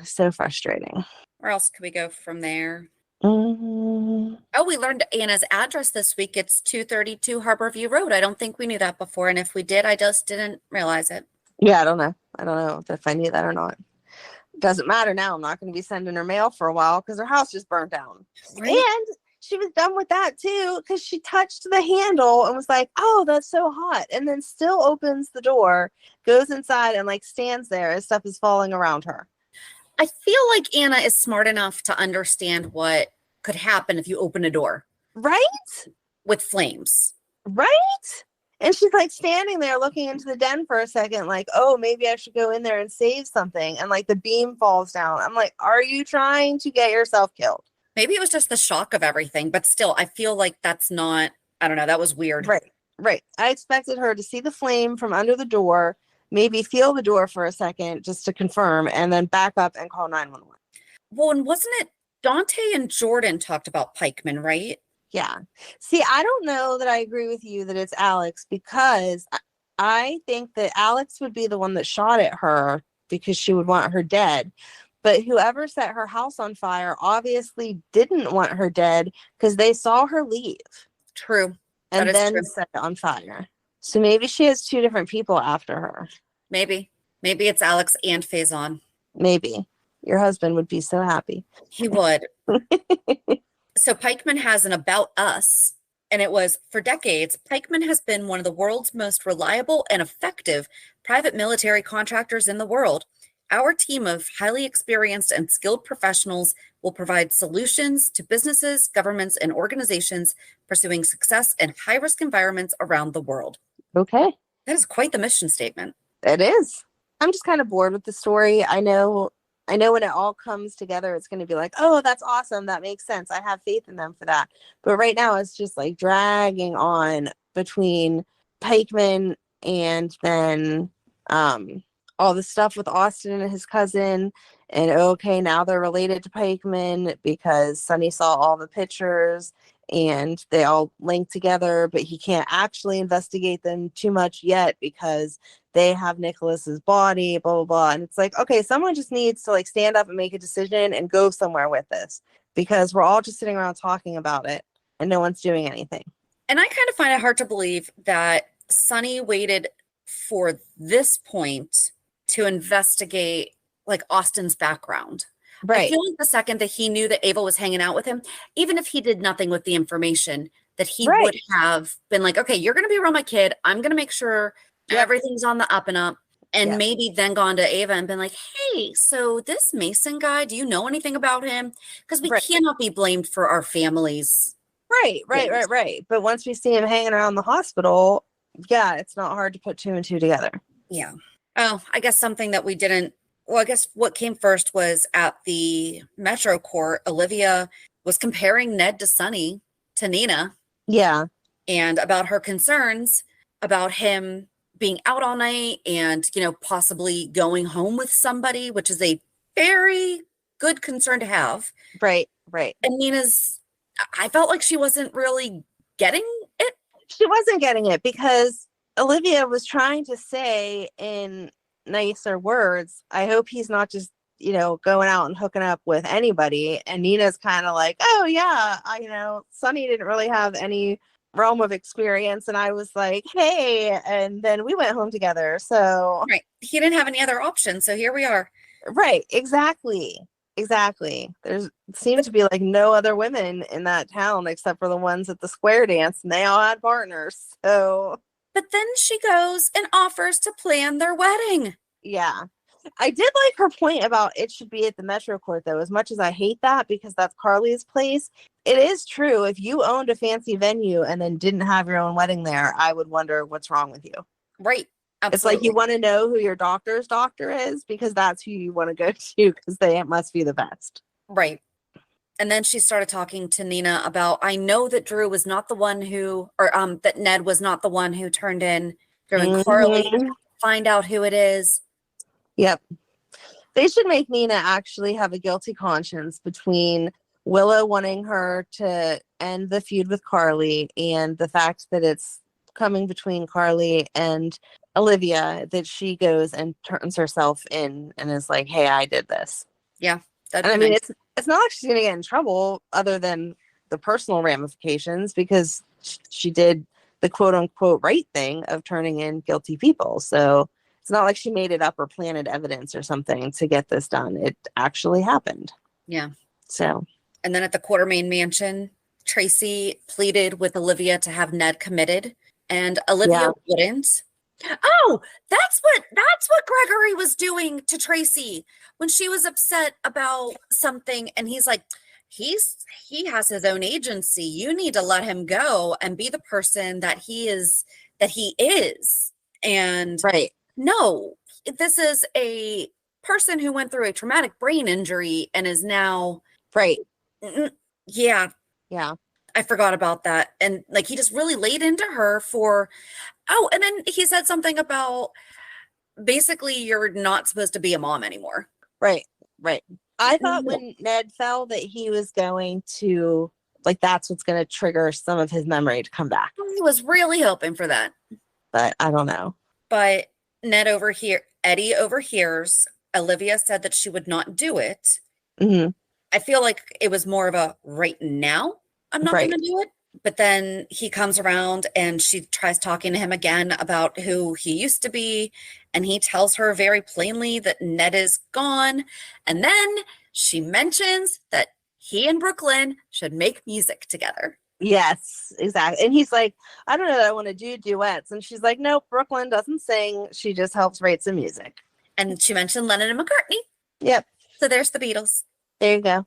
So frustrating. Where else could we go from there? Mm, Oh, we learned Anna's address this week. It's 232 Harborview Road. I don't think we knew that before. And if we did, I just didn't realize it. yeah, I don't know. I don't know if I knew that or not. Doesn't matter now. I'm not going to be sending her mail for a while because her house just burnt down. Right? And she was done with that too because she touched the handle and was like, oh, that's so hot. And then still opens the door, goes inside and like stands there as stuff is falling around her. I feel like Anna is smart enough to understand what could happen if you open a door Right? with flames. Right? And she's like standing there looking into the den for a second, like, oh, maybe I should go in there and save something. And like the beam falls down. I'm like, are you trying to get yourself killed? Maybe it was just the shock of everything, but still, I feel like that's not, I don't know, that was weird. Right. Right. I expected her to see the flame from under the door, maybe feel the door for a second just to confirm, and then back up and call 911. Well, and wasn't it Dante and Jordan talked about Pikeman, right? Yeah. See, I don't know that I agree with you that it's Alex, because I think that Alex would be the one that shot at her because she would want her dead. But whoever set her house on fire obviously didn't want her dead because they saw her leave True. and That is then true. set it on fire. So maybe she has two different people after her. Maybe it's Alex and Faison. Maybe. Your husband would be so happy. He would. So Pikeman has an About Us, and it was, for decades, Pikeman has been one of the world's most reliable and effective private military contractors in the world. Our team of highly experienced and skilled professionals will provide solutions to businesses, governments, and organizations pursuing success in high-risk environments around the world. Okay. That is quite the mission statement. It is. I'm just kind of bored with the story. I know when it all comes together, it's going to be like, oh, that's awesome. That makes sense. I have faith in them for that. But right now, it's just like dragging on between Pikeman and then all the stuff with Austin and his cousin. And okay, now they're related to Pikeman because Sonny saw all the pictures and they all link together, but he can't actually investigate them too much yet because they have Nikolas's body, blah, blah, blah. And it's like, okay, someone just needs to like stand up and make a decision and go somewhere with this, because we're all just sitting around talking about it and no one's doing anything. And I kind of find it hard to believe that Sonny waited for this point to investigate like Austin's background. I Right. feel like the second that he knew that Ava was hanging out with him, even if he did nothing with the information, that he Right. would have been like, okay, you're going to be around my kid. I'm going to make sure Yep. everything's on the up and up. And Yep. maybe then gone to Ava and been like, hey, so this Mason guy, do you know anything about him? Because we Right. cannot be blamed for our families. Right. But once we see him hanging around the hospital, yeah, it's not hard to put 2 and 2 together. Yeah. Oh, I guess something that we didn't, well, I guess what came first was at the Metro Court, Olivia was comparing Ned to Sonny to Nina. Yeah. And about her concerns about him being out all night and, you know, possibly going home with somebody, which is a very good concern to have. Right. And Nina's, I felt like she wasn't really getting it. She wasn't getting it because Olivia was trying to say in nicer words, I hope he's not just, you know, going out and hooking up with anybody. And Nina's kind of like, oh yeah, you know, Sonny didn't really have any realm of experience. And I was like, hey, and then we went home together. So Right. He didn't have any other options. So here we are. right. Exactly. There seemed to be like no other women in that town except for the ones at the square dance, and they all had partners. So But then she goes and offers to plan their wedding. yeah. I did like her point about it should be at the Metro Court, though, as much as I hate that because that's Carly's place. It is true. If you owned a fancy venue and then didn't have your own wedding there, I would wonder what's wrong with you. Right. Absolutely. It's like you want to know who your doctor's doctor is because that's who you want to go to because they must be the best. Right. And then she started talking to Nina about, I know that Drew was not the one who, or that Ned was not the one who turned in Drew and Carly. Find out who it is. Yep. They should make Nina actually have a guilty conscience between Willow wanting her to end the feud with Carly and the fact that it's coming between Carly and Olivia, that she goes and turns herself in and is like, hey, I did this. Yeah. And I mean, it's not like she's going to get in trouble other than the personal ramifications because she did the quote unquote right thing of turning in guilty people. So it's not like she made it up or planted evidence or something to get this done. It actually happened. Yeah. So. And then at the Quartermaine mansion, Tracy pleaded with Olivia to have Ned committed, and Olivia wouldn't. Oh, that's what Gregory was doing to Tracy when she was upset about something, and he's like, he has his own agency. You need to let him go and be the person that he is. And right. No, this is a person who went through a traumatic brain injury and is now right. Yeah. I forgot about that. And like he just really laid into her and then he said something about basically you're not supposed to be a mom anymore. Right. I thought when Ned fell that he was going to, like, that's what's going to trigger some of his memory to come back. I was really hoping for that. But I don't know. But Eddie overhears Olivia said that she would not do it. Mm-hmm. I feel like it was more of a right now, I'm not going to do it. But then he comes around and she tries talking to him again about who he used to be. And he tells her very plainly that Ned is gone. And then she mentions that he and Brooklyn should make music together. Yes, exactly. And he's like, I don't know that I want to do duets. And she's like, nope, Brooklyn doesn't sing. She just helps write some music. And she mentioned Lennon and McCartney. Yep. So there's the Beatles. There you go.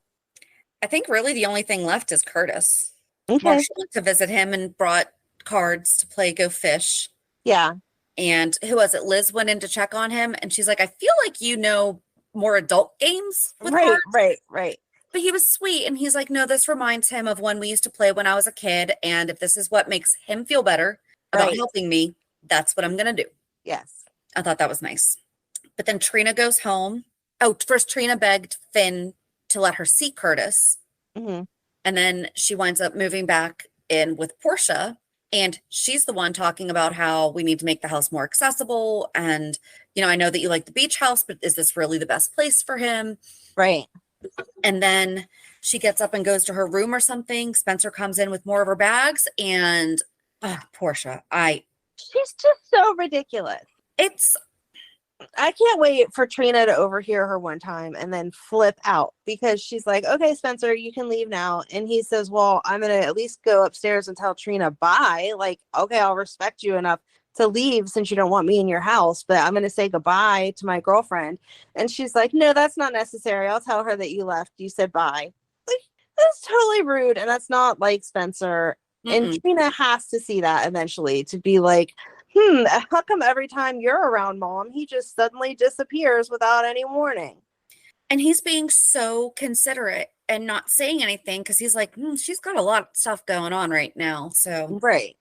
I think really the only thing left is Curtis. Okay. Marshall went to visit him and brought cards to play Go Fish. Yeah. And who was it? Liz went in to check on him. And she's like, I feel like you know more adult games with cards. Right. But he was sweet. And he's like, no, this reminds him of when we used to play when I was a kid. And if this is what makes him feel better about helping me, that's what I'm going to do. Yes. I thought that was nice. But then Trina goes home. Oh, first Trina begged Finn to let her see Curtis. Mm-hmm. And then she winds up moving back in with Portia. And she's the one talking about how we need to make the house more accessible. And, you know, I know that you like the beach house, but is this really the best place for him? Right. And then she gets up and goes to her room or something. Spencer comes in with more of her bags. And Portia, she's just so ridiculous. I can't wait for Trina to overhear her one time and then flip out, because she's like, okay, Spencer, you can leave now. And he says, well, I'm going to at least go upstairs and tell Trina bye. Like, okay, I'll respect you enough to leave since you don't want me in your house, but I'm going to say goodbye to my girlfriend. And she's like, no, that's not necessary. I'll tell her that you left. You said bye. Like, that's totally rude. And that's not like Spencer. And Trina has to see that eventually to be like, how come every time you're around, Mom, he just suddenly disappears without any warning? And he's being so considerate and not saying anything because he's like, she's got a lot of stuff going on right now. So Right.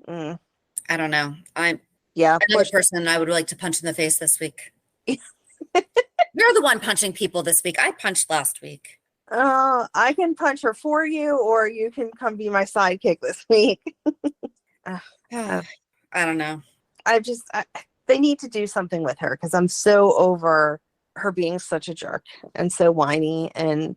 I don't know. I'm Yeah. another person I would like to punch in the face this week. You're the one punching people this week. I punched last week. I can punch her for you, or you can come be my sidekick this week. I don't know. They need to do something with her, because I'm so over her being such a jerk and so whiny and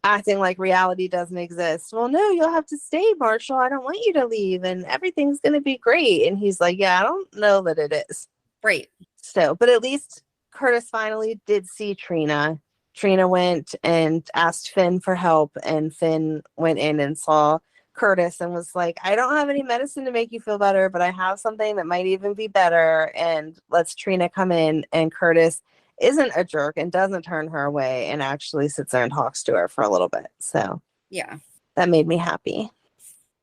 acting like reality doesn't exist. Well, no, you'll have to stay, Marshall. I don't want you to leave, and everything's going to be great. And he's like, yeah, I don't know that it is. Right. So, but at least Curtis finally did see Trina. Trina went and asked Finn for help, and Finn went in and saw Curtis and was like, I don't have any medicine to make you feel better, but I have something that might even be better, and lets Trina come in. And Curtis isn't a jerk and doesn't turn her away and actually sits there and talks to her for a little bit. So yeah, that made me happy.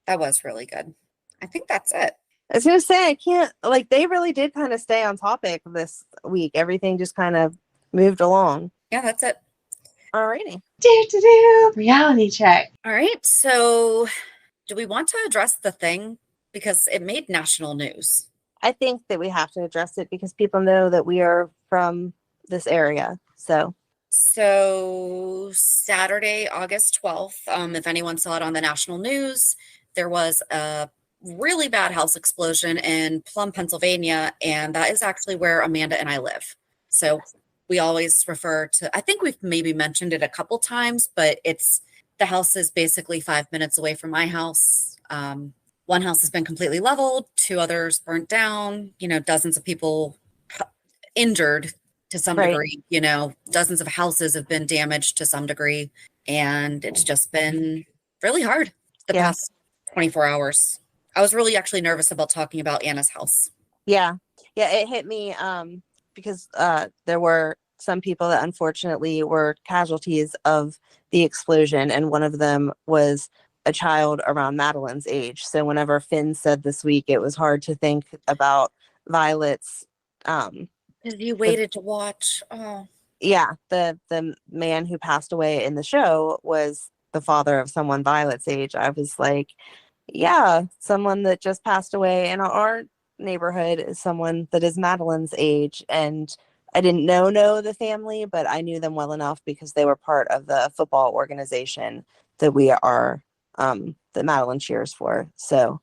That was really good. I think that's it. I was gonna say, I can't, like, they really did kind of stay on topic this week. Everything just kind of moved along. Yeah, that's it. Alrighty. Reality check. All right. So do we want to address the thing? Because it made national news. I think that we have to address it because people know that we are from this area. So Saturday, August 12th, if anyone saw it on the national news, there was a really bad house explosion in Plum, Pennsylvania, and that is actually where Amanda and I live. So we always refer to, I think we've maybe mentioned it a couple times, but the house is basically 5 minutes away from my house. One house has been completely leveled, 2 others burnt down, dozens of people injured to some degree, dozens of houses have been damaged to some degree. And it's just been really hard the past 24 hours. I was really actually nervous about talking about Anna's house. Yeah, it hit me because there were some people that unfortunately were casualties of the explosion, and one of them was a child around Madeline's age. So whenever Finn said this week, it was hard to think about Violet's. You waited to watch. Oh, yeah, the man who passed away in the show was the father of someone Violet's age. I was like, yeah, someone that just passed away in our neighborhood is someone that is Madeline's age. And I didn't know the family, but I knew them well enough because they were part of the football organization that we are, that Madeline cheers for. So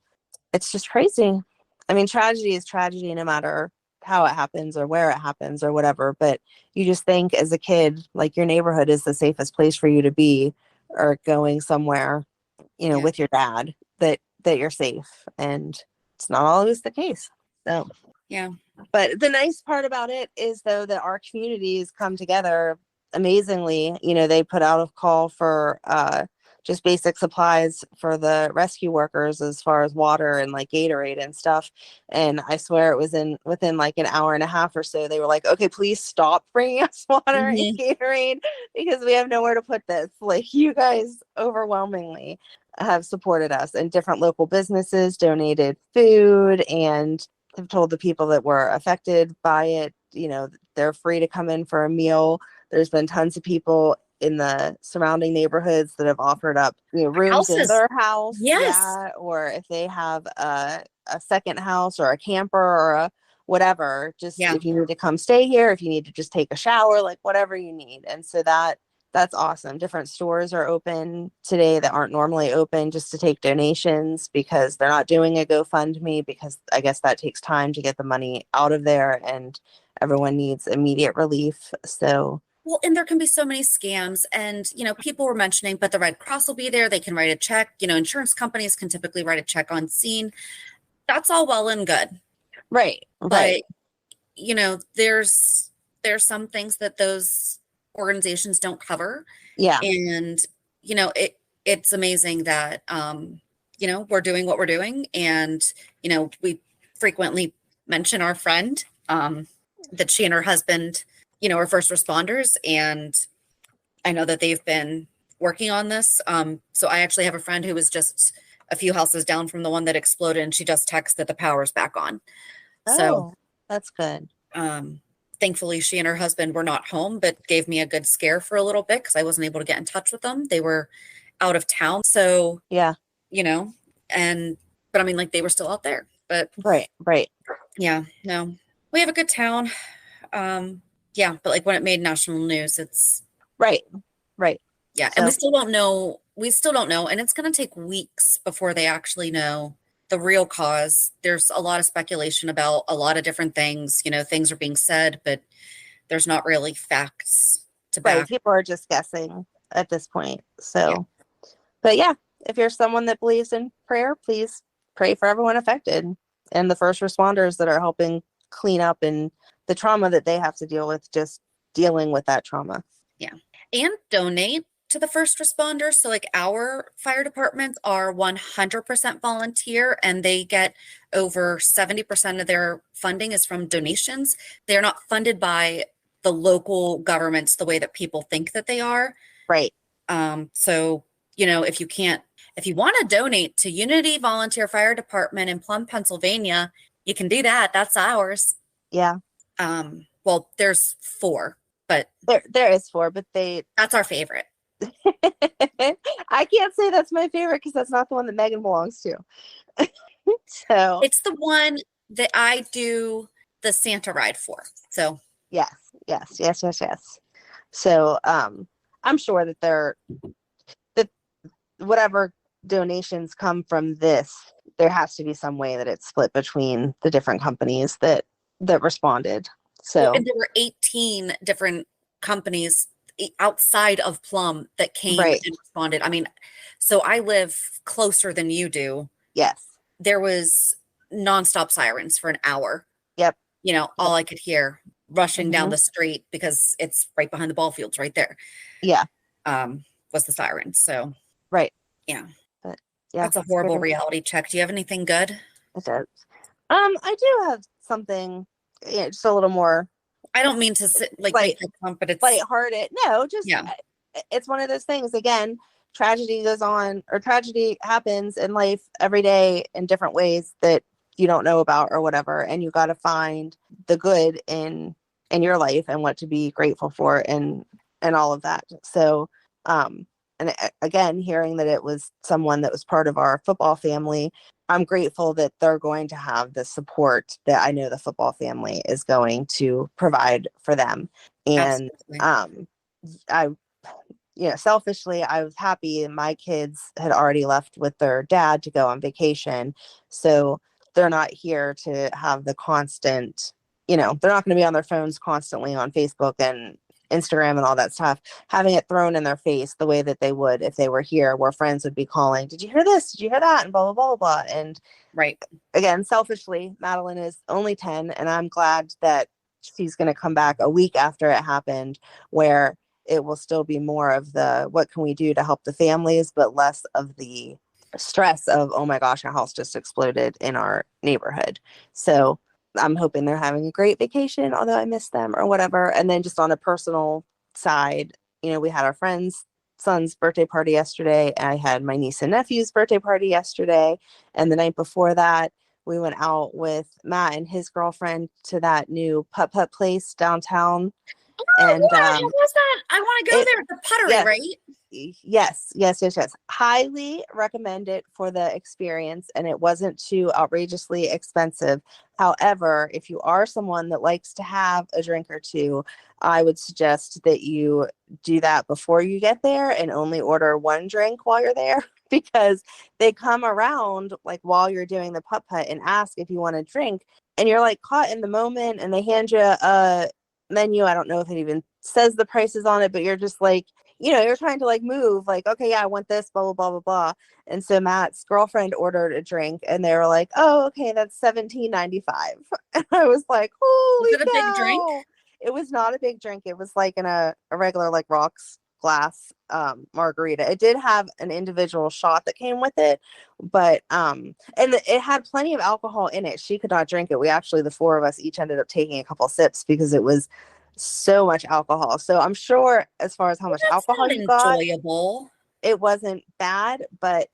it's just crazy. I mean, tragedy is tragedy no matter how it happens or where it happens or whatever. But you just think as a kid, like, your neighborhood is the safest place for you to be, or going somewhere, with your dad, that you're safe. And it's not always the case. So yeah. But the nice part about it is, though, that our communities come together amazingly. They put out a call for just basic supplies for the rescue workers, as far as water and like Gatorade and stuff. And I swear it was within like an hour and a half or so, they were like, okay, please stop bringing us water and Gatorade because we have nowhere to put this. Like, you guys overwhelmingly have supported us, and different local businesses donated food and have told the people that were affected by it, they're free to come in for a meal. There's been tons of people in the surrounding neighborhoods that have offered up rooms in their house. Yes. Yeah, or if they have a second house or a camper or a whatever, just if you need to come stay here, if you need to just take a shower, like whatever you need. And so that's awesome. Different stores are open today that aren't normally open, just to take donations, because they're not doing a GoFundMe, because I guess that takes time to get the money out of there, and everyone needs immediate relief. So well, and there can be so many scams, and people were mentioning, but the Red Cross will be there. They can write a check. Insurance companies can typically write a check on scene. That's all well and good, right. But you know, there's some things that those organizations don't cover. Yeah. And, you know, it's amazing that, you know, we're doing what we're doing. And, you know, we frequently mention our friend, that she and her husband, you know, are first responders. And I know that they've been working on this. So I actually have a friend who was just a few houses down from the one that exploded, and she just texted that the power's back on. So that's good. Thankfully, she and her husband were not home, but gave me a good scare for a little bit because I wasn't able to get in touch with them. They were out of town. So, yeah, you know, but I mean, like, they were still out there. But right. Yeah, no, we have a good town. Yeah, but like when it made national news, it's right. Yeah, So, and we still don't know. And it's going to take weeks before they actually know the real cause. There's a lot of speculation about a lot of different things. You know, things are being said, but there's not really facts to back. Right. People are just guessing at this point. So, But yeah, if you're someone that believes in prayer, please pray for everyone affected and the first responders that are helping clean up and the trauma that they have to deal with, just dealing with that trauma. Yeah. And donate to the first responders. So like our fire departments are 100% volunteer, and they get over 70% of their funding is from donations. They're not funded by the local governments the way that people think that they are. Right. So, you know, if you want to donate to Unity Volunteer Fire Department in Plum, Pennsylvania, you can do that. That's ours. Yeah. Well, there's 4, but there is 4, but that's our favorite. I can't say that's my favorite because that's not the one that Megan belongs to. So it's the one that I do the Santa ride for. So yes. So I'm sure that whatever donations come from this, there has to be some way that it's split between the different companies that responded. So and there were 18 different companies outside of Plum that came and responded. I mean, so I live closer than you do. Yes. There was nonstop sirens for an hour. Yep. You know, all I could hear rushing down the street, because it's right behind the ball fields right there. Yeah. Was the siren. So right. Yeah. But yeah, that's a horrible reality check. Do you have anything good? It does. I do have something, just a little more. I don't mean to sit like but it's lighthearted. No, just it's one of those things. Again, tragedy goes on, or tragedy happens in life every day in different ways that you don't know about or whatever, and you got to find the good in your life and what to be grateful for and all of that. So and again, hearing that it was someone that was part of our football family, I'm grateful that they're going to have the support that I know the football family is going to provide for them. And selfishly, I was happy my kids had already left with their dad to go on vacation. So they're not here to have the constant, they're not going to be on their phones constantly on Facebook and Instagram and all that stuff, having it thrown in their face the way that they would if they were here, where friends would be calling, did you hear this? Did you hear that? And blah, blah, blah, blah. And again, selfishly, Madeline is only 10, and I'm glad that she's going to come back a week after it happened, where it will still be more of the, what can we do to help the families, but less of the stress of, oh my gosh, our house just exploded in our neighborhood. So I'm hoping they're having a great vacation, although I miss them or whatever. And then just on a personal side, we had our friend's son's birthday party yesterday. I had my niece and nephew's birthday party yesterday. And the night before that, we went out with Matt and his girlfriend to that new putt-putt place downtown. Oh, and what was that? I want to go there. The Puttery, right? Yes. Highly recommend it for the experience, and it wasn't too outrageously expensive. However, if you are someone that likes to have a drink or two, I would suggest that you do that before you get there and only order one drink while you're there, because they come around like while you're doing the putt-putt and ask if you want a drink, and you're like caught in the moment, and they hand you a menu. I don't know if it even says the prices on it, but you're just like, you're trying to like move, like, okay, yeah, I want this, blah, blah, blah, blah, blah. And so Matt's girlfriend ordered a drink and they were like, oh, okay, that's $17.95. And I was like, Was holy it a big drink? cow. It was not a big drink. It was like in a regular like rocks glass margarita. It did have an individual shot that came with it, but it had plenty of alcohol in it. She could not drink it. We actually, the four of us each ended up taking a couple sips because it was so much alcohol. So I'm sure as far as how much That's alcohol not you got, enjoyable. it wasn't bad, but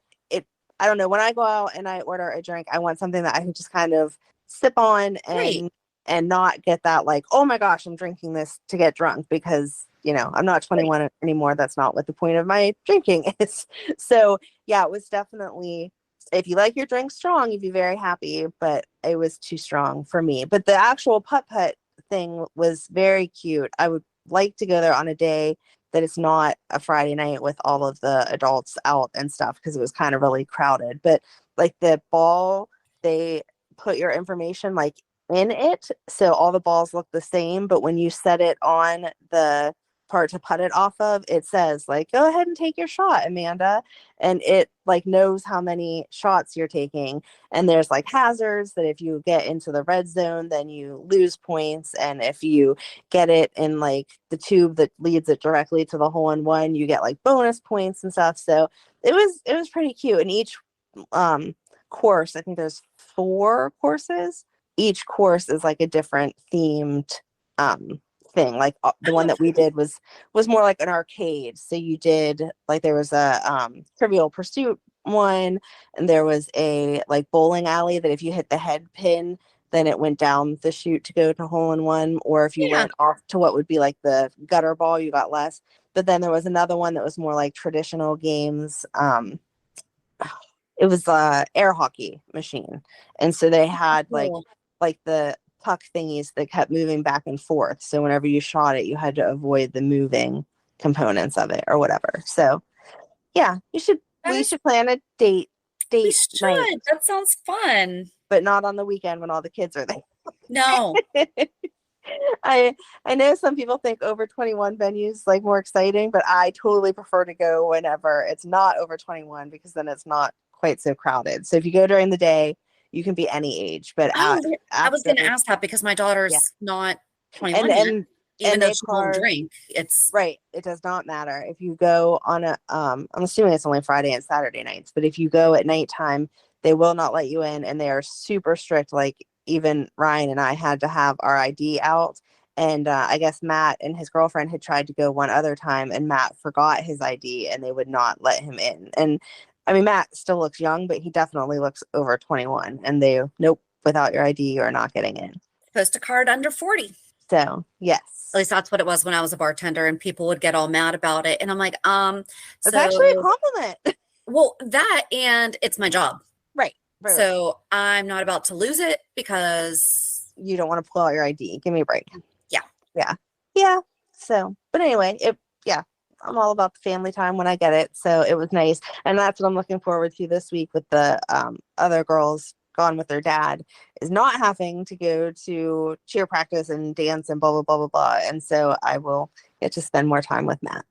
I don't know, when I go out and I order a drink, I want something that I can just kind of sip on Right. and not get that like, oh my gosh, I'm drinking this to get drunk, because I'm not 21 anymore. That's not what the point of my drinking is. So yeah, it was definitely, if you like your drink strong, you'd be very happy, but it was too strong for me. But the actual putt-putt thing was very cute. I would like to go there on a day that it's not a Friday night with all of the adults out and stuff, because it was kind of really crowded. But like the ball, they put your information like in it, so all the balls look the same, but when you set it on the part to putt it off of, it says like, go ahead and take your shot, Amanda, and it like knows how many shots you're taking. And there's like hazards that if you get into the red zone, then you lose points, and if you get it in like the tube that leads it directly to the hole in one, you get like bonus points and stuff. So it was pretty cute. And each course, I think there's 4 courses, each course is like a different themed thing. Like the one that we did was more like an arcade. So you did like, there was a Trivial Pursuit one, and there was a like bowling alley that if you hit the head pin, then it went down the chute to go to hole in one, or if you Yeah. went off to what would be like the gutter ball, you got less. But then there was another one that was more like traditional games. It was a air hockey machine, and so they had Cool. like the puck thingies that kept moving back and forth. So whenever you shot it, you had to avoid the moving components of it or whatever. So yeah, we should plan a date We night, should. That sounds fun. but not on the weekend when all the kids are there. No. I know some people think over 21 venues like more exciting, but I totally prefer to go whenever it's not over 21, because then it's not quite so crowded. So if you go during the day, you can be any age, but Oh, I was going to after, ask that because my daughter's Yeah. not 21 yet, and even though they she won't drink. It's right. It does not matter if you go on a I'm assuming it's only Friday and Saturday nights, but if you go at nighttime, they will not let you in, and they are super strict. Like even Ryan and I had to have our ID out, and I guess Matt and his girlfriend had tried to go one other time, and Matt forgot his ID, and they would not let him in. And I mean, Matt still looks young, but he definitely looks over 21, and they, nope, without your ID, you're not getting in. post a card under 40. So yes. At least that's what it was when I was a bartender, and people would get all mad about it. And I'm like, It's actually a compliment. Well, that, and it's my job. Right. So I'm not about to lose it because you don't want to pull out your ID. Give me a break. Yeah. So, but anyway, I'm all about the family time when I get it. So it was nice. And that's what I'm looking forward to this week with the other girls gone with their dad, is not having to go to cheer practice and dance and blah, blah, blah, blah, blah. And so I will get to spend more time with Matt.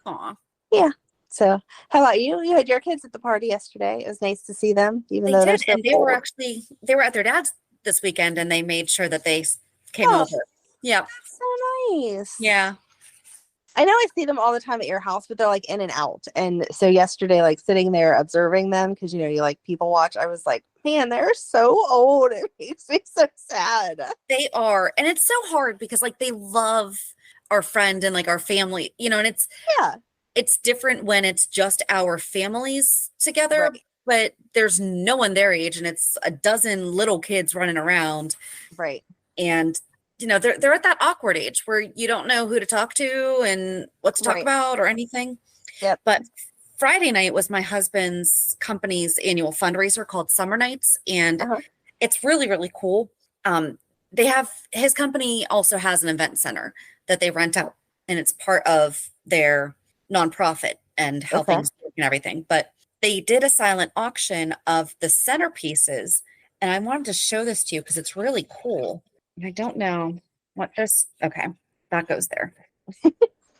Aw. Yeah. So how about you? You had your kids at the party yesterday. It was nice to see them, even They though they're did, so and they old. were at their dad's this weekend, and they made sure that they came Oh. over. Yeah. So nice. Yeah. I know I see them all the time at your house, but they're like in and out. And so yesterday, like sitting there observing them, because you like people watch, I was like, man, they're so old. It makes me so sad. They are. And it's so hard because like they love our friend and like our family, and it's different when it's just our families together, Right. but there's no one their age and it's a dozen little kids running around. Right. And they're at that awkward age where you don't know who to talk to and what to talk about or anything. Yep. But Friday night was my husband's company's annual fundraiser called Summer Nights, and it's really, really cool. His company also has an event center that they rent out, and it's part of their nonprofit and how things work and everything. But they did a silent auction of the centerpieces, and I wanted to show this to you because it's really cool. I don't know what this, okay, that goes there.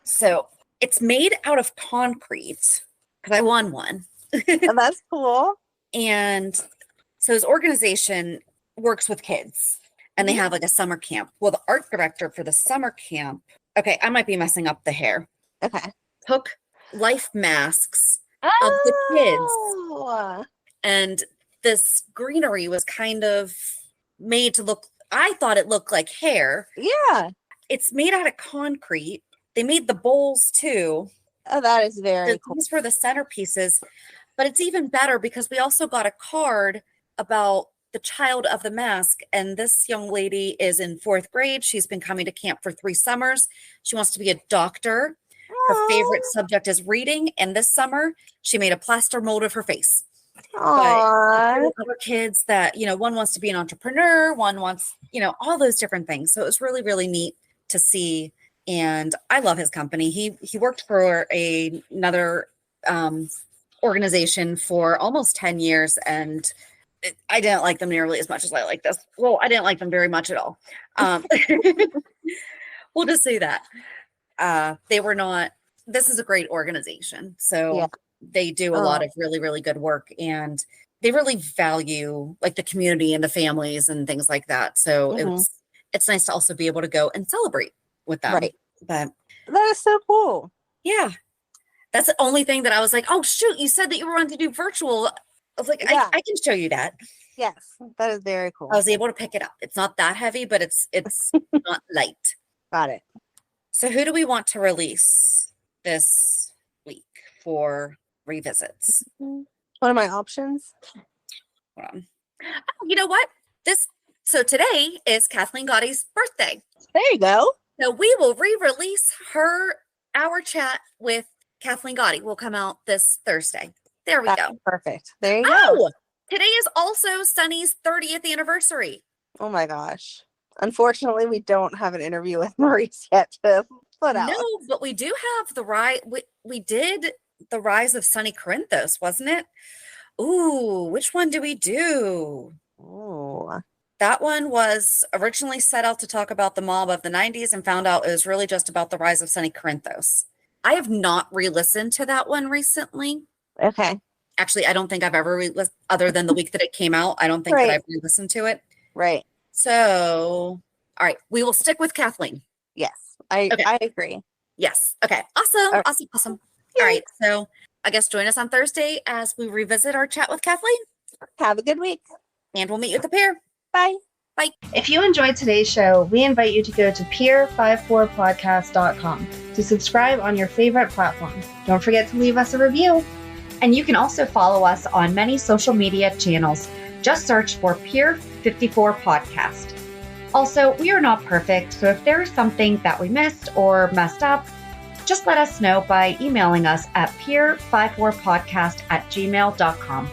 So It's made out of concrete because I won one. And that's cool. And so his organization works with kids and they have like a summer camp. Well, the art director for the summer camp, okay, I might be messing up the hair. Okay. Took life masks of the kids. Oh. And this greenery was kind of made to look, I thought it looked like hair. Yeah. It's made out of concrete. They made the bowls too. Oh, that is very cool. These were the centerpieces. But it's even better because we also got a card about the child of the mask. And this young lady is in 4th grade. She's been coming to camp for 3 summers. She wants to be a doctor. Her favorite subject is reading. And this summer, she made a plaster mold of her face. Aww. But other kids that, you know, one wants to be an entrepreneur, one wants, you know, all those different things. So it was really, really neat to see. And I love his company. He worked for another organization for almost 10 years. And I didn't like them nearly as much as I like this. Well, I didn't like them very much at all. We'll just say that. They were not, this is a great organization. So yeah. They do a lot of really, really good work, and they really value like the community and the families and things like that. So it's nice to also be able to go and celebrate with them. Right. But that is so cool. Yeah. That's the only thing that I was like, oh shoot, you said that you were wanting to do virtual. I was like, yeah. I can show you that. Yes, that is very cool. I was able to pick it up. It's not that heavy, but it's not light. Got it. So who do we want to release this week for revisits? What are my options? Hold on. Oh, you know what? So today is Kathleen Gotti's birthday. There you go. So we will re-release our chat with Kathleen Gotti. Will come out this Thursday. There we go. Perfect. There you go. Today is also Sonny's 30th anniversary. Oh my gosh. Unfortunately, we don't have an interview with Maurice yet to put out. No, but we do have the rise. We did the rise of Sonny Corinthos, wasn't it? Ooh, which one do we do? Oh, that one was originally set out to talk about the mob of the 90s and found out it was really just about the rise of Sonny Corinthos. I have not re-listened to that one recently. Okay. Actually, I don't think I've ever re-listened, other than the week that it came out. I don't think that I've re-listened to it. Right. So, all right, we will stick with Kathleen. Yes, I agree. Yes. Okay. Awesome. Right. Awesome. Yay. All right. So I guess join us on Thursday as we revisit our chat with Kathleen. Have a good week. And we'll meet you at the pier. Bye. Bye. If you enjoyed today's show, we invite you to go to pier54podcast.com to subscribe on your favorite platform. Don't forget to leave us a review. And you can also follow us on many social media channels. Just search for Pier 54 Podcast. Also, we are not perfect, so if there is something that we missed or messed up, just let us know by emailing us at pier54podcast@gmail.com.